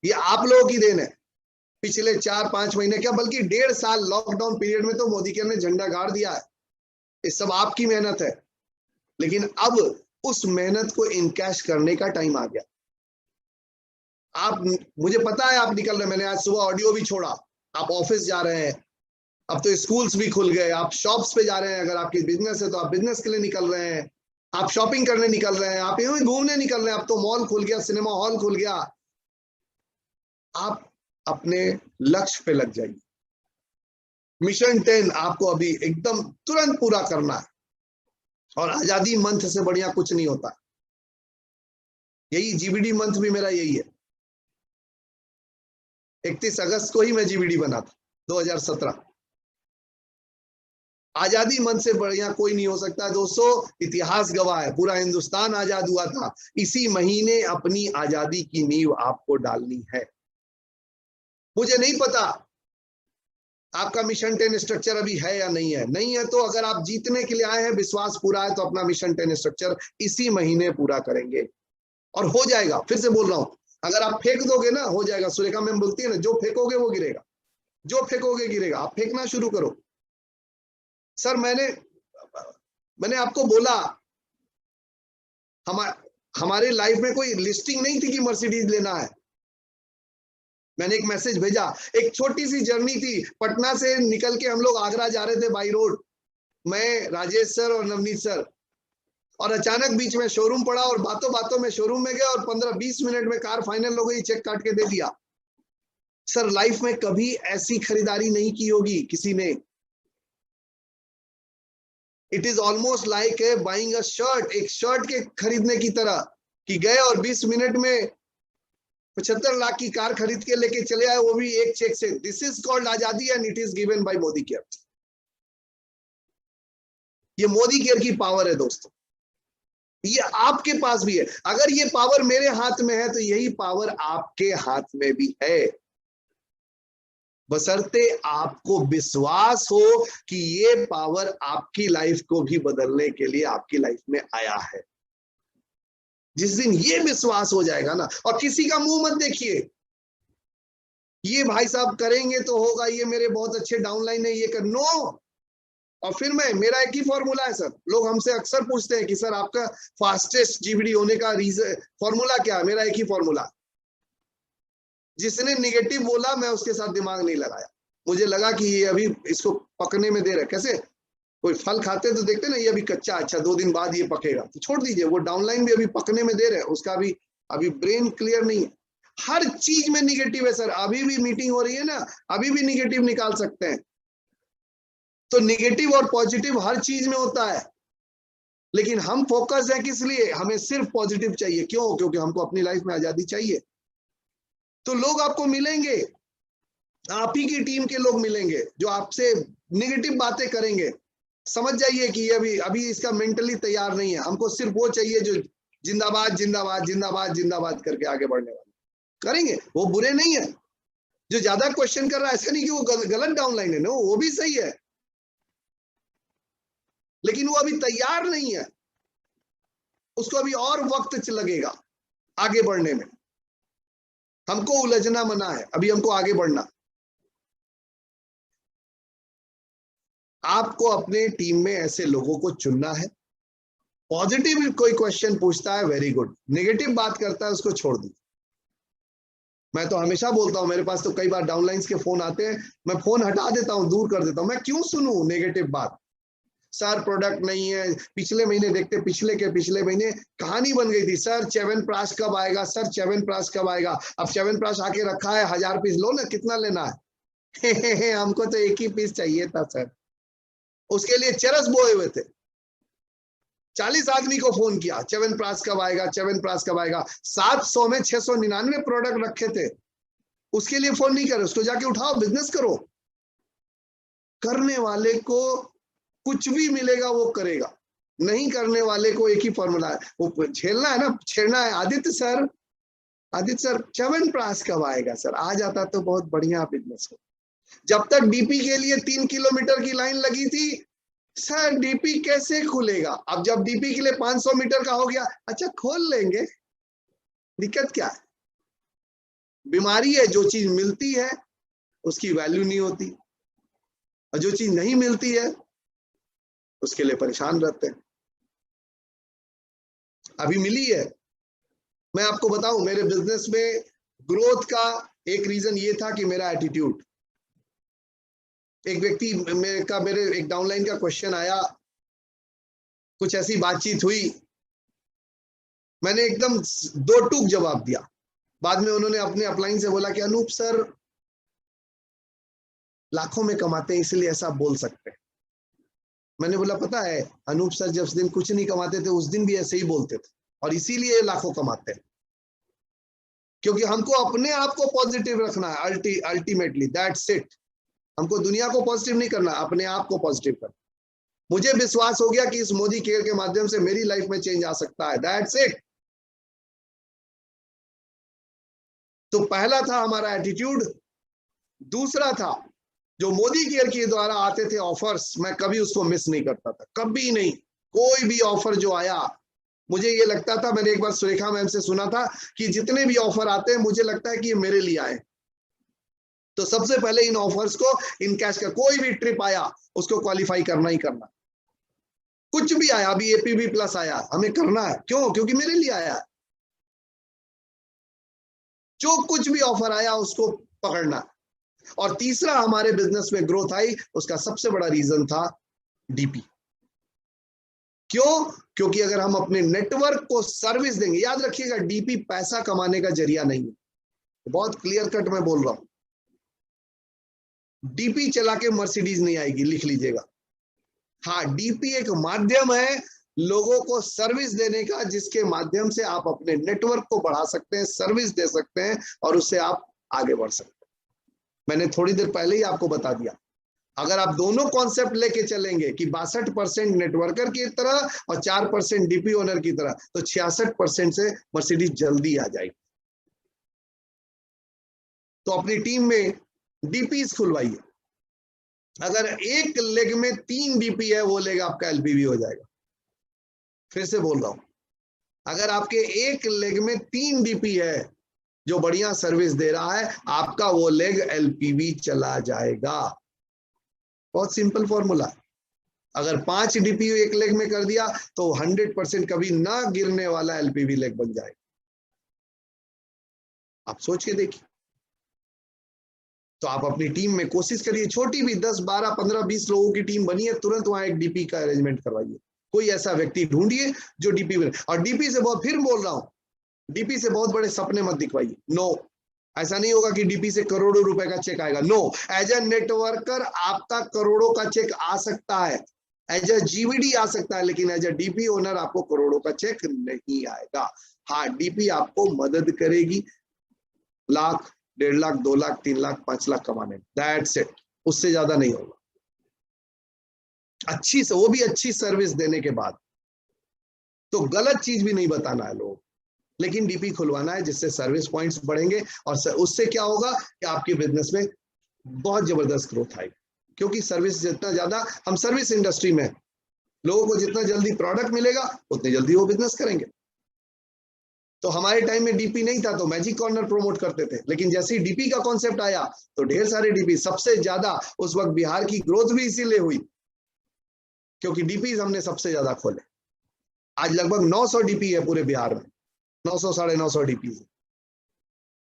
ये आप लोगों की देन है। पिछले 4-5 महीने, क्या बल्कि 1.5 साल लॉकडाउन पीरियड में तो मोदी केयर ने झंडा गाड़ दिया है। ये सब आपकी मेहनत है। लेकिन अब उस मेहनत को इनकैश करने का टाइम आ गया। आप, मुझे पता है आप निकल रहे हैं। मैंने आज सुबह ऑडियो भी छोड़ा। आप ऑफिस जा रहे हैं, अब तो स्कूल्स भी खुल गए, आप शॉप्स पे जा रहे हैं। अगर आपकी बिजनेस है तो आप बिजनेस के लिए निकल रहे हैं। आप शॉपिंग करने निकल रहे हैं, आप यूं ही घूमने निकल रहे हैं, आप तो मॉल खुल गया, सिनेमा हॉल खुल गया। आप अपने लक्ष्य पे लग जाइए। मिशन 10 आपको अभी एकदम तुरंत पूरा करना है, और आजादी मंथ से बढ़िया कुछ नहीं होता। यही जीबीडी मंथ भी मेरा यही है। 31 अगस्त को ही मैं जीबीडी बना था, 2017। आजादी मंथ से बढ़िया कोई नहीं हो सकता दोस्तों। इतिहास गवाह है, पूरा हिंदुस्तान आजाद हुआ था। इसी महीने अपनी आजादी की नींव आपको डालनी है। मुझे नहीं पता आपका मिशन 10 स्ट्रक्चर अभी है या नहीं है। नहीं है तो अगर आप जीतने के लिए आए हैं, विश्वास पूरा है, तो अपना मिशन 10 स्ट्रक्चर इसी महीने पूरा करेंगे और हो जाएगा। फिर से बोल रहा हूं, अगर आप फेंक दोगे ना, हो जाएगा। सुरेखा मैम बोलती है ना, जो फेंकोगे वो गिरेगा, जो फेंकोगे गिरेगा। आप फेंकना शुरू करो। सर मैंने आपको बोला, हमारे लाइफ में कोई लिस्टिंग नहीं थी कि मर्सिडीज लेना है। मैंने एक मैसेज भेजा, एक छोटी सी जर्नी थी, पटना से निकल के हम लोग आगरा जा रहे थे बाई रोड, मैं, राजेश सर और नवनीत सर, और अचानक बीच में शोरूम पड़ा और बातों बातों में शोरूम में गए और 15-20 मिनट में कार फाइनल हो गई, चेक काट के दे दिया। सर लाइफ में कभी ऐसी खरीदारी नहीं की होगी किसी ने। It is almost like buying a shirt, एक शर्ट के खरीदने की तरह, कि गए और 20 मिनट में 75 लाख की कार खरीद के लेके चले आए, वो भी एक चेक से। दिस इज कॉल्ड आजादी and it is given by Modi care. ये मोदी केयर की पावर है दोस्तों, ये आपके पास भी है। अगर ये पावर मेरे हाथ में है तो यही पावर आपके हाथ में भी है, बशर्ते आपको विश्वास हो कि ये पावर आपकी लाइफ को भी बदलने के लिए आपकी लाइफ में आया है। जिस दिन ये विश्वास हो जाएगा ना, और किसी का मुंह मत देखिए, ये भाई साहब करेंगे तो होगा, ये मेरे बहुत अच्छे डाउनलाइन है, ये कर नो। और फिर मेरा एक ही फॉर्मूला है सर। लोग हमसे अक्सर पूछते हैं कि सर आपका फास्टेस्ट जीबीडी होने का रीजन फॉर्मूला क्या है। मेरा एक ही फॉर्मूला, जिसने निगेटिव बोला मैं उसके साथ दिमाग नहीं लगाया। मुझे लगा कि ये अभी इसको पकने में देर है। कैसे कोई फल खाते तो देखते ना, ये अभी कच्चा, अच्छा 2 दिन बाद ये पकेगा, तो छोड़ दीजिए। वो डाउनलाइन भी अभी पकने में देर है, उसका भी अभी ब्रेन क्लियर नहीं है। हर चीज में निगेटिव है सर। अभी भी मीटिंग हो रही है ना, अभी भी निगेटिव निकाल सकते हैं। तो निगेटिव और पॉजिटिव हर चीज में होता है, लेकिन हम फोकस है किस लिए, हमें सिर्फ पॉजिटिव चाहिए। क्यों? क्योंकि हमको अपनी लाइफ में आजादी चाहिए। तो लोग आपको मिलेंगे, आप ही की टीम के लोग मिलेंगे जो आपसे निगेटिव बातें करेंगे। समझ जाइए कि ये अभी इसका मेंटली तैयार नहीं है। हमको सिर्फ वो चाहिए जो जिंदाबाद जिंदाबाद जिंदाबाद जिंदाबाद करके आगे बढ़ने वाले करेंगे। वो बुरे नहीं है। जो ज्यादा क्वेश्चन कर रहा है, ऐसा नहीं कि वो गलत डाउनलाइन है, नो, वो भी सही है, लेकिन वो अभी तैयार नहीं है। उसको अभी और वक्त लगेगा आगे बढ़ने में। हमको उलझना मना है, अभी हमको आगे बढ़ना। आपको अपने टीम में ऐसे लोगों को चुनना है। पॉजिटिव कोई क्वेश्चन पूछता है, वेरी गुड। नेगेटिव बात करता है, उसको छोड़ दीजिए। मैं तो हमेशा बोलता हूं, मेरे पास तो कई बार डाउनलाइंस के फोन आते हैं, मैं फोन हटा देता हूं, दूर कर देता हूं। मैं क्यों सुनूं नेगेटिव बात? सर प्रोडक्ट नहीं है, पिछले महीने देखते, पिछले के पिछले महीने कहानी बन गई थी, सर च्यवनप्राश कब आएगा, सर च्यवनप्राश कब आएगा। अब च्यवनप्राश आके रखा है, 1000 पीस लो ना, कितना लेना है? हमको तो एक ही पीस चाहिए था सर। उसके लिए चरस बोए हुए थे, 40 आदमी को फोन किया, च्यवनप्राश कब आएगा, च्यवनप्राश कब आएगा। 700 में 699 प्रोडक्ट रखे थे। उसके लिए फोन नहीं करे, उसको जाके उठाओ, बिजनेस करो। करने वाले को कुछ भी मिलेगा वो करेगा, नहीं करने वाले को एक ही फॉर्मूला है, वो झेलना है ना, छेड़ना है। आदित्य सर च्यवनप्राश कब आएगा सर? आ जाता तो बहुत बढ़िया बिजनेस हो। जब तक डीपी के लिए 3 किलोमीटर की लाइन लगी थी, सर डीपी कैसे खुलेगा? अब जब डीपी के लिए 500 मीटर का हो गया, अच्छा खोल लेंगे, दिक्कत क्या है? बीमारी है, जो चीज मिलती है उसकी वैल्यू नहीं होती, और जो चीज नहीं मिलती है उसके लिए परेशान रहते हैं। अभी मिली है। मैं आपको बताऊं, मेरे बिजनेस में ग्रोथ का एक रीजन ये था कि मेरा एटीट्यूड। एक व्यक्ति मेरे एक डाउनलाइन का क्वेश्चन आया, कुछ ऐसी बातचीत हुई, मैंने एकदम दो टूक जवाब दिया। बाद में उन्होंने अपने अपलाइन से बोला कि अनूप सर लाखों में कमाते हैं इसलिए ऐसा बोल सकते हैं। मैंने बोला पता है अनूप सर जिस दिन कुछ नहीं कमाते थे उस दिन भी ऐसे ही बोलते थे, और इसीलिए लाखों कमाते हैं, क्योंकि हमको अपने आप को पॉजिटिव रखना है। Ultimately that's it. हमको दुनिया को पॉजिटिव नहीं करना, अपने आप को पॉजिटिव करना। मुझे विश्वास हो गया कि इस मोदी केयर के माध्यम से मेरी लाइफ में चेंज आ सकता है, दैट्स इट। तो पहला था हमारा एटीट्यूड। दूसरा था जो मोदी केयर के द्वारा आते थे ऑफर्स, मैं कभी उसको मिस नहीं करता था, कभी नहीं। कोई भी ऑफर जो आया, मुझे ये लगता था, मैंने एक बार सुरेखा मैम से सुना था कि जितने भी ऑफर आते हैं मुझे लगता है कि ये मेरे लिए आए, तो सबसे पहले इन ऑफर्स को इनकैश कर, कोई भी ट्रिप आया उसको क्वालिफाई करना ही करना। कुछ भी आया, अभी एपीबी प्लस आया, हमें करना है। क्यों? क्योंकि मेरे लिए आया। जो कुछ भी ऑफर आया उसको पकड़ना। और तीसरा हमारे बिजनेस में ग्रोथ आई, उसका सबसे बड़ा रीजन था डीपी। क्यों? क्योंकि अगर हम अपने नेटवर्क को सर्विस देंगे, याद रखिएगा डीपी पैसा कमाने का जरिया नहीं है, बहुत क्लियर कट मैं बोल रहा हूं। डीपी चला के मर्सिडीज नहीं आएगी, लिख लीजिएगा। हाँ, डीपी एक माध्यम है लोगों को सर्विस देने का, जिसके माध्यम से आप अपने नेटवर्क को बढ़ा सकते हैं, सर्विस दे सकते हैं और उससे आप आगे बढ़ सकते हैं। मैंने थोड़ी देर पहले ही आपको बता दिया, अगर आप दोनों कॉन्सेप्ट लेके चलेंगे कि 62% नेटवर्कर की तरह और 4% डीपी ओनर की तरह, तो 66% से मर्सिडीज जल्दी आ जाएगी। तो अपनी टीम में डीपीज खुलवाइए। अगर एक लेग में 3 डीपी है, वो लेग आपका एलपीवी हो जाएगा। फिर से बोल रहा हूं, अगर आपके एक लेग में 3 डीपी है जो बढ़िया सर्विस दे रहा है, आपका वो लेग एलपीवी चला जाएगा। बहुत सिंपल फॉर्मूला। अगर 5 डीपी एक लेग में कर दिया तो 100% कभी ना गिरने वाला एलपीवी लेग बन जाएगा। आप सोच के देखिए। तो आप अपनी टीम में कोशिश करिए, छोटी भी 10, 12, 15, 20 लोगों की टीम बनी है, तुरंत वहां एक डीपी का अरेंजमेंट करवाइए। कोई ऐसा व्यक्ति ढूंढिए जो डीपी बने। और डीपी से बहुत, फिर बोल रहा हूं, डीपी से बहुत बड़े सपने मत दिखवाइए। नो, ऐसा नहीं होगा कि डीपी से करोड़ों रुपए का चेक आएगा। नो, एज ए नेटवर्कर आपका करोड़ों का चेक आ सकता है, एज ए जीवीडी आ सकता है, लेकिन एज ए डीपी ओनर आपको करोड़ों का चेक नहीं आएगा। हाँ, डीपी आपको मदद करेगी लाख, 1.5 लाख, 2 लाख, 3 लाख, 5 लाख कमाने, दैट्स इट। उससे ज्यादा नहीं होगा। अच्छी से, वो भी अच्छी सर्विस देने के बाद। तो गलत चीज भी नहीं बताना है लोगों, लेकिन डीपी खुलवाना है जिससे सर्विस पॉइंट्स बढ़ेंगे और उससे क्या होगा कि आपके बिजनेस में बहुत जबरदस्त ग्रोथ आएगी। क्योंकि सर्विस जितना ज्यादा, हम सर्विस इंडस्ट्री में, लोगों को जितना जल्दी प्रोडक्ट मिलेगा उतनी जल्दी वो बिजनेस करेंगे। तो हमारे टाइम में डीपी नहीं था तो मैजिक कॉर्नर प्रमोट करते थे, लेकिन जैसे ही डीपी का कॉन्सेप्ट आया तो ढेर सारे डीपी, सबसे ज्यादा उस वक्त बिहार की ग्रोथ भी इसीलिए हुई क्योंकि डीपी हमने सबसे ज्यादा खोले। आज लगभग 900 डीपी है पूरे बिहार में, 900, 950 डीपी है।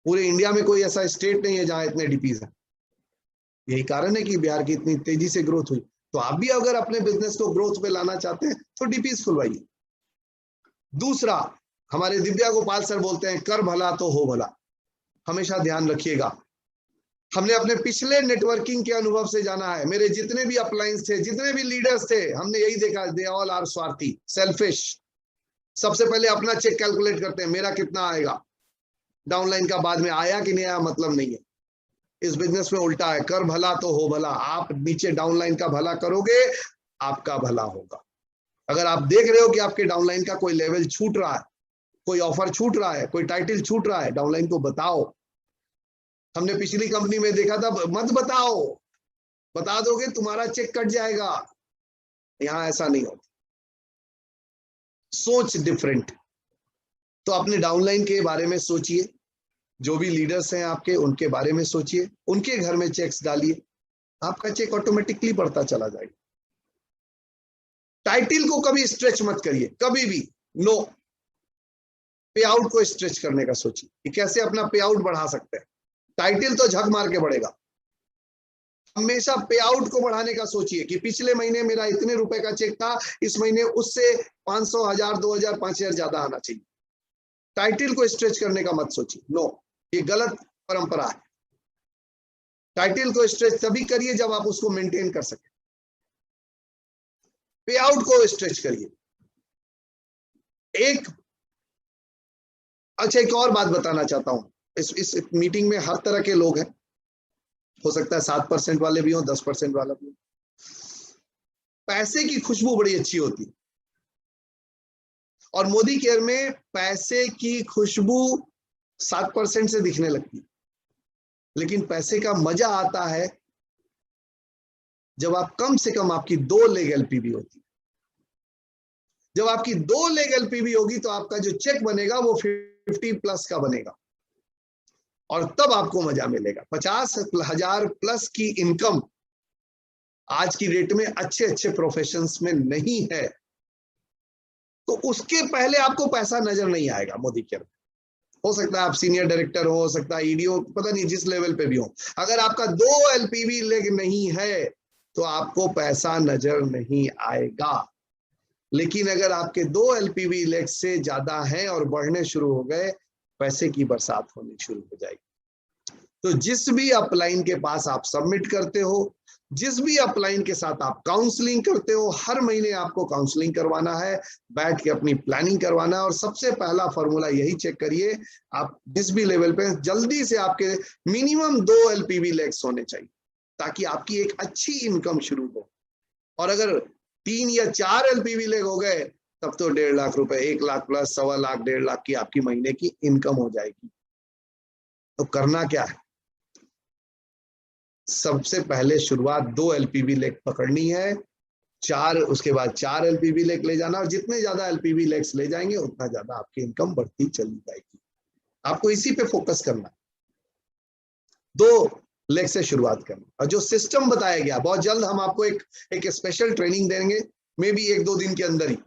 पूरे इंडिया में कोई ऐसा स्टेट नहीं है जहां इतने डीपीज हैं। यही कारण है कि बिहार की इतनी तेजी से ग्रोथ हुई। तो आप भी अगर अपने बिजनेस को ग्रोथ पे लाना चाहते हैं तो डीपीज खुलवाइए। दूसरा, हमारे दिव्या गोपाल सर बोलते हैं कर भला तो हो भला। हमेशा ध्यान रखिएगा, हमने अपने पिछले नेटवर्किंग के अनुभव से जाना है, मेरे जितने भी अपलाइंस थे, जितने भी लीडर्स थे, हमने यही देखा, दे ऑल आर स्वार्थी, सेल्फिश। सबसे पहले अपना चेक कैलकुलेट करते हैं, मेरा कितना आएगा, डाउनलाइन का बाद में आया कि नहीं आया मतलब नहीं है। इस बिजनेस में उल्टा है, कर भला तो हो भला। आप नीचे डाउनलाइन का भला करोगे, आपका भला होगा। अगर आप देख रहे हो कि आपके डाउनलाइन का कोई लेवल छूट रहा है, कोई ऑफर छूट रहा है, कोई टाइटल छूट रहा है, डाउनलाइन को बताओ। हमने पिछली कंपनी में देखा था, मत बताओ, बता दोगे तुम्हारा चेक कट जाएगा। यहां ऐसा नहीं होता, सोच डिफरेंट। तो अपने डाउनलाइन के बारे में सोचिए, जो भी लीडर्स हैं आपके, उनके बारे में सोचिए, उनके घर में चेक्स डालिए, आपका चेक ऑटोमेटिकली बढ़ता चला जाएगा। टाइटल को कभी स्ट्रेच मत करिए, कभी भी नो। पे आउट को स्ट्रेच करने का सोचिए कि कैसे अपना पे आउट बढ़ा सकते हैं। टाइटल तो झक मार के बढ़ेगा, हमेशा पे आउट को बढ़ाने का सोचिए कि पिछले महीने मेरा इतने रुपए का चेक था, इस महीने उससे 500, 1000, 2000, 5000 ज्यादा आना चाहिए। टाइटल को स्ट्रेच करने का मत सोचिए, नो, ये गलत परंपरा है। टाइटल को स्ट्रेच तभी करिए जब आप उसको मेंटेन कर सके। पे आउट को स्ट्रेच करिए। एक और बात बताना चाहता हूं, इस मीटिंग में हर तरह के लोग हैं, हो सकता है 7% वाले भी हो, 10% वाला भी हो। पैसे की खुशबू बड़ी अच्छी होती है और मोदी केयर में पैसे की खुशबू 7% से दिखने लगती है, लेकिन पैसे का मजा आता है जब आप कम से कम आपकी 2 लेग एलपीवी होती है। जब आपकी 2 लेग एलपीवी होगी तो आपका जो चेक बनेगा वो 50+ का बनेगा और तब आपको मजा मिलेगा। 50,000 प्लस की इनकम आज की डेट में अच्छे अच्छे प्रोफेशंस में नहीं है, तो उसके पहले आपको पैसा नजर नहीं आएगा मोदी केयर में। हो सकता है आप सीनियर डायरेक्टर हो सकता है ईडीओ, पता नहीं जिस लेवल पे भी हो, अगर आपका 2 एलपीवी लेग नहीं है तो आपको पैसा नजर नहीं आएगा। लेकिन अगर आपके 2 एलपीवी लेग से ज्यादा हैं और बढ़ने शुरू हो गए, पैसे की बरसात होनी शुरू हो जाएगी। तो जिस भी अपलाइन के पास आप सबमिट करते हो, जिस भी अपलाइन के साथ आप काउंसलिंग करते हो, हर महीने आपको काउंसलिंग करवाना है, बैठ के अपनी प्लानिंग करवाना है। और सबसे पहला फॉर्मूला यही चेक करिए, आप जिस भी लेवल पे, जल्दी से आपके मिनिमम 2 एलपीवी लेग्स होने चाहिए ताकि आपकी एक अच्छी इनकम शुरू हो। और अगर 3 या 4 एलपीवी लेग हो गए तब तो 1.5 लाख रुपए, 1 लाख प्लस, 1.25 लाख, 1.5 लाख की आपकी महीने की इनकम हो जाएगी। तो करना क्या है, सबसे पहले शुरुआत 2 एलपीवी लेग पकड़नी है, 4, उसके बाद 4 एलपीवी लेग ले जाना, और जितने ज्यादा एलपीवी लेग्स ले जाएंगे उतना ज्यादा आपकी इनकम बढ़ती चली जाएगी। आपको इसी पे फोकस करना है, 2 लेग से शुरुआत करना। और जो सिस्टम बताया गया, बहुत जल्द हम आपको एक स्पेशल ट्रेनिंग देंगे, मे बी 1-2 दिन के अंदर ही,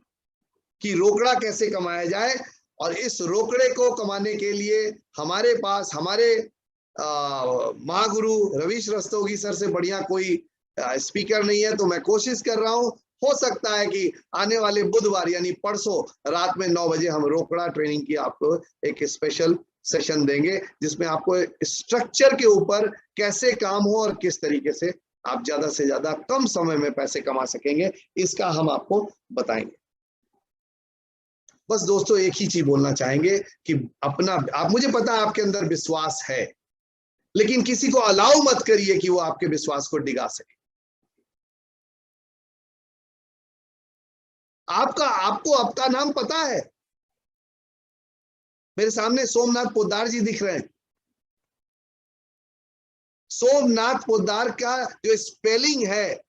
कि रोकड़ा कैसे कमाया जाए। और इस रोकड़े को कमाने के लिए हमारे पास हमारे महागुरु रवीश रस्तोगी सर से बढ़िया कोई स्पीकर नहीं है। तो मैं कोशिश कर रहा हूं, हो सकता है कि आने वाले बुधवार यानी परसों रात में 9 बजे हम रोकड़ा ट्रेनिंग की आपको एक स्पेशल सेशन देंगे, जिसमें आपको स्ट्रक्चर के ऊपर कैसे काम हो और किस तरीके से आप ज्यादा से ज्यादा कम समय में पैसे कमा सकेंगे, इसका हम आपको बताएंगे। बस दोस्तों एक ही चीज बोलना चाहेंगे कि मुझे पता है आपके अंदर विश्वास है, लेकिन किसी को अलाउ मत करिए कि वो आपके विश्वास को डिगा सके। आपको आपका नाम पता है। मेरे सामने सोमनाथ पोद्दार जी दिख रहे हैं। सोमनाथ पोद्दार का जो स्पेलिंग है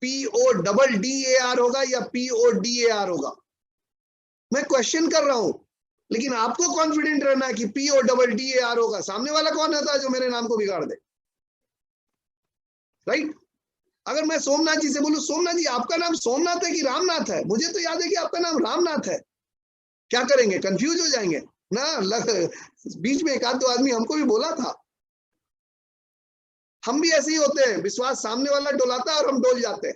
PODDAR होगा या PODAR होगा, मैं क्वेश्चन कर रहा हूं, लेकिन आपको कॉन्फिडेंट रहना है कि PODDAR होगा। सामने वाला कौन है जो मेरे नाम को बिगाड़ दे, राइट? अगर मैं सोमनाथ जी से बोलूं, सोमनाथ जी आपका नाम सोमनाथ है कि रामनाथ है? मुझे तो याद है कि आपका नाम रामनाथ है। क्या करेंगे, कंफ्यूज हो जाएंगे ना। बीच में 1-2 आदमी हमको भी बोला था, हम भी ऐसे ही होते हैं, विश्वास सामने वाला डोलाता है और हम डोल जाते हैं।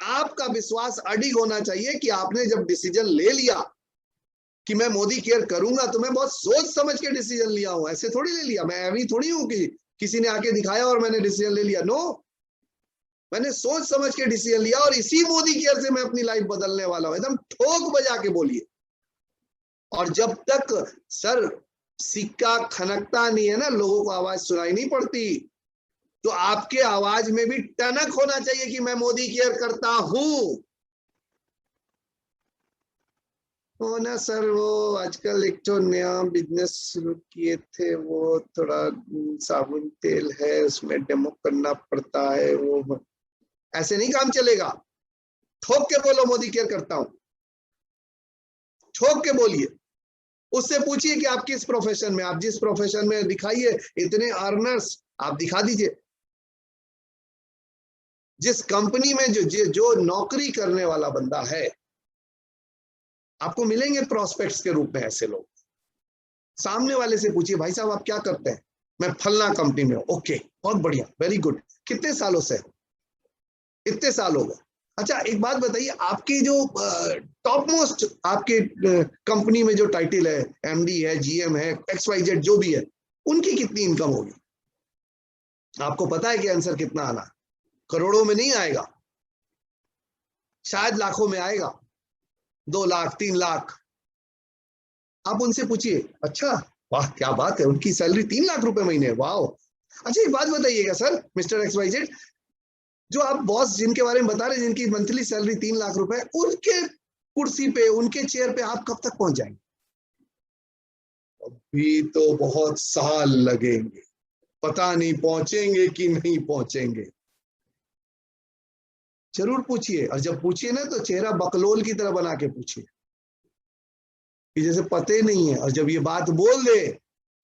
आपका विश्वास अडिग होना चाहिए कि आपने जब डिसीजन ले लिया कि मैं मोदी केयर करूंगा, तो मैं बहुत सोच समझ के डिसीजन लिया हूं, ऐसे थोड़ी ले लिया। मैं अभी थोड़ी हूं कि किसी ने आके दिखाया और मैंने डिसीजन ले लिया, नो, मैंने सोच समझ के डिसीजन लिया और इसी मोदी केयर से मैं अपनी लाइफ बदलने वाला हूं। एकदम ठोक बजा के बोलिए। और जब तक सर सिक्का खनकता नहीं है ना, लोगों को आवाज सुनाई नहीं पड़ती, तो आपके आवाज में भी टनक होना चाहिए कि मैं मोदी केयर करता हूं। हो ना सर, वो आजकल एक तो नया बिजनेस शुरू किए थे, वो थोड़ा साबुन तेल है, उसमें डेमो करना पड़ता है, वो ऐसे नहीं काम चलेगा। ठोक के बोलो मोदी केयर करता हूं, ठोक के बोलिए। उससे पूछिए कि आप किस प्रोफेशन में, आप जिस प्रोफेशन में दिखाइए, इतने अर्नर्स आप दिखा दीजिए। जिस कंपनी में जो नौकरी करने वाला बंदा है, आपको मिलेंगे प्रोस्पेक्ट्स के रूप में ऐसे लोग। सामने वाले से पूछिए, भाई साहब आप क्या करते हैं? मैं फलना कंपनी में हूं। ओके, बहुत बढ़िया, वेरी गुड। कितने सालों से? इतने साल हो गए। अच्छा, एक बात बताइए, आपकी जो टॉप मोस्ट आपके कंपनी में जो टाइटल है, एमडी है, जीएम है, XYZ जो भी है, उनकी कितनी इनकम होगी? आपको पता है कि आंसर कितना आना है? करोड़ों में नहीं आएगा, शायद लाखों में आएगा, 2 लाख 3 लाख। आप उनसे पूछिए। अच्छा, वाह क्या बात है, उनकी सैलरी 3 लाख रुपए महीने, वाह। अच्छा, एक बात बताइएगा सर, मिस्टर XYZ, जो आप बॉस जिनके बारे में बता रहे हैं, जिनकी मंथली सैलरी 3 लाख रुपए, उनके कुर्सी पे, उनके चेयर पे आप कब तक पहुंच जाएंगे? अभी तो बहुत साल लगेंगे, पता नहीं पहुंचेंगे कि नहीं पहुंचेंगे। जरूर पूछिए, और जब पूछिए ना तो चेहरा बकलोल की तरह बना के पूछिए कि जैसे पते नहीं है, और जब ये बात बोल दे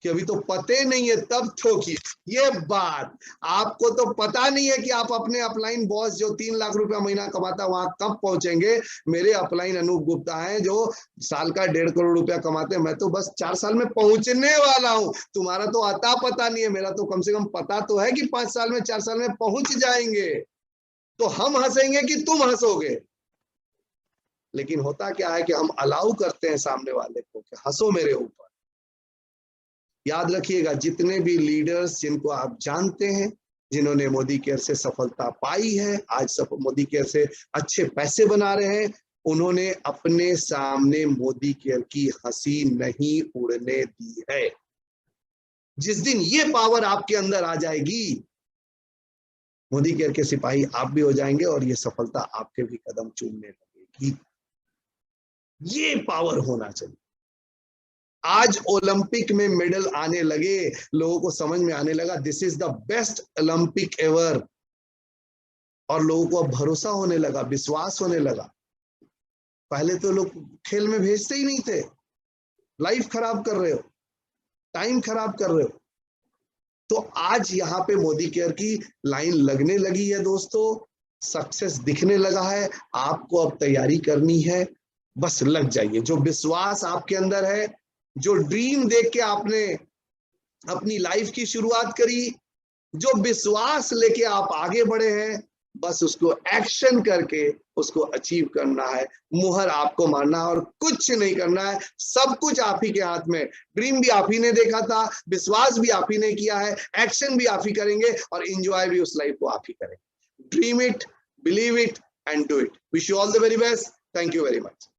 कि अभी तो पते नहीं है, तब ठोकिए। ये बात आपको तो पता नहीं है कि आप अपने अपलाइन बॉस जो 3 लाख रुपया महीना कमाता है वहां कब पहुंचेंगे। मेरे अपलाइन अनूप गुप्ता हैं जो साल का 1.5 करोड़ रुपया कमाते हैं, मैं तो बस 4 साल में पहुंचने वाला हूं। तुम्हारा तो अता पता नहीं है, मेरा तो कम से कम पता तो है कि 5 साल में 4 साल में पहुंच जाएंगे। तो हम हंसेंगे कि तुम हंसोगे? लेकिन होता क्या है कि हम अलाउ करते हैं सामने वाले को कि हंसो मेरे ऊपर। याद रखिएगा, जितने भी लीडर्स जिनको आप जानते हैं, जिन्होंने मोदी केयर से सफलता पाई है, आज सब मोदी केयर से अच्छे पैसे बना रहे हैं, उन्होंने अपने सामने मोदी केयर की हंसी नहीं उड़ने दी है। जिस दिन ये पावर आपके अंदर आ जाएगी, मोदी केयर के सिपाही आप भी हो जाएंगे और ये सफलता आपके भी कदम चूमने लगेगी। ये पावर होना चाहिए। आज ओलंपिक में मेडल आने लगे, लोगों को समझ में आने लगा this is the best Olympic ever, और लोगों को अब भरोसा होने लगा, विश्वास होने लगा। पहले तो लोग खेल में भेजते ही नहीं थे। लाइफ खराब कर रहे हो, टाइम खराब कर रहे हो। तो आज यहाँ पे मोदी केयर की लाइन लगने लगी है दोस्तों, सक्सेस दिखने लगा है। आपको अब तैयारी करनी है, बस लग जाइए। जो विश्वास आपके अंदर है, जो ड्रीम देख के आपने अपनी लाइफ की शुरुआत करी, जो विश्वास लेके आप आगे बढ़े हैं, बस उसको एक्शन करके उसको अचीव करना है। मुहर आपको मारना है और कुछ नहीं करना है। सब कुछ आप ही के हाथ में। ड्रीम भी आप ही ने देखा था, विश्वास भी आप ही ने किया है, एक्शन भी आप ही करेंगे, और एंजॉय भी उस लाइफ को आप ही करेंगे। Dream it, believe it and do it. Wish you all the very best. Thank you very much.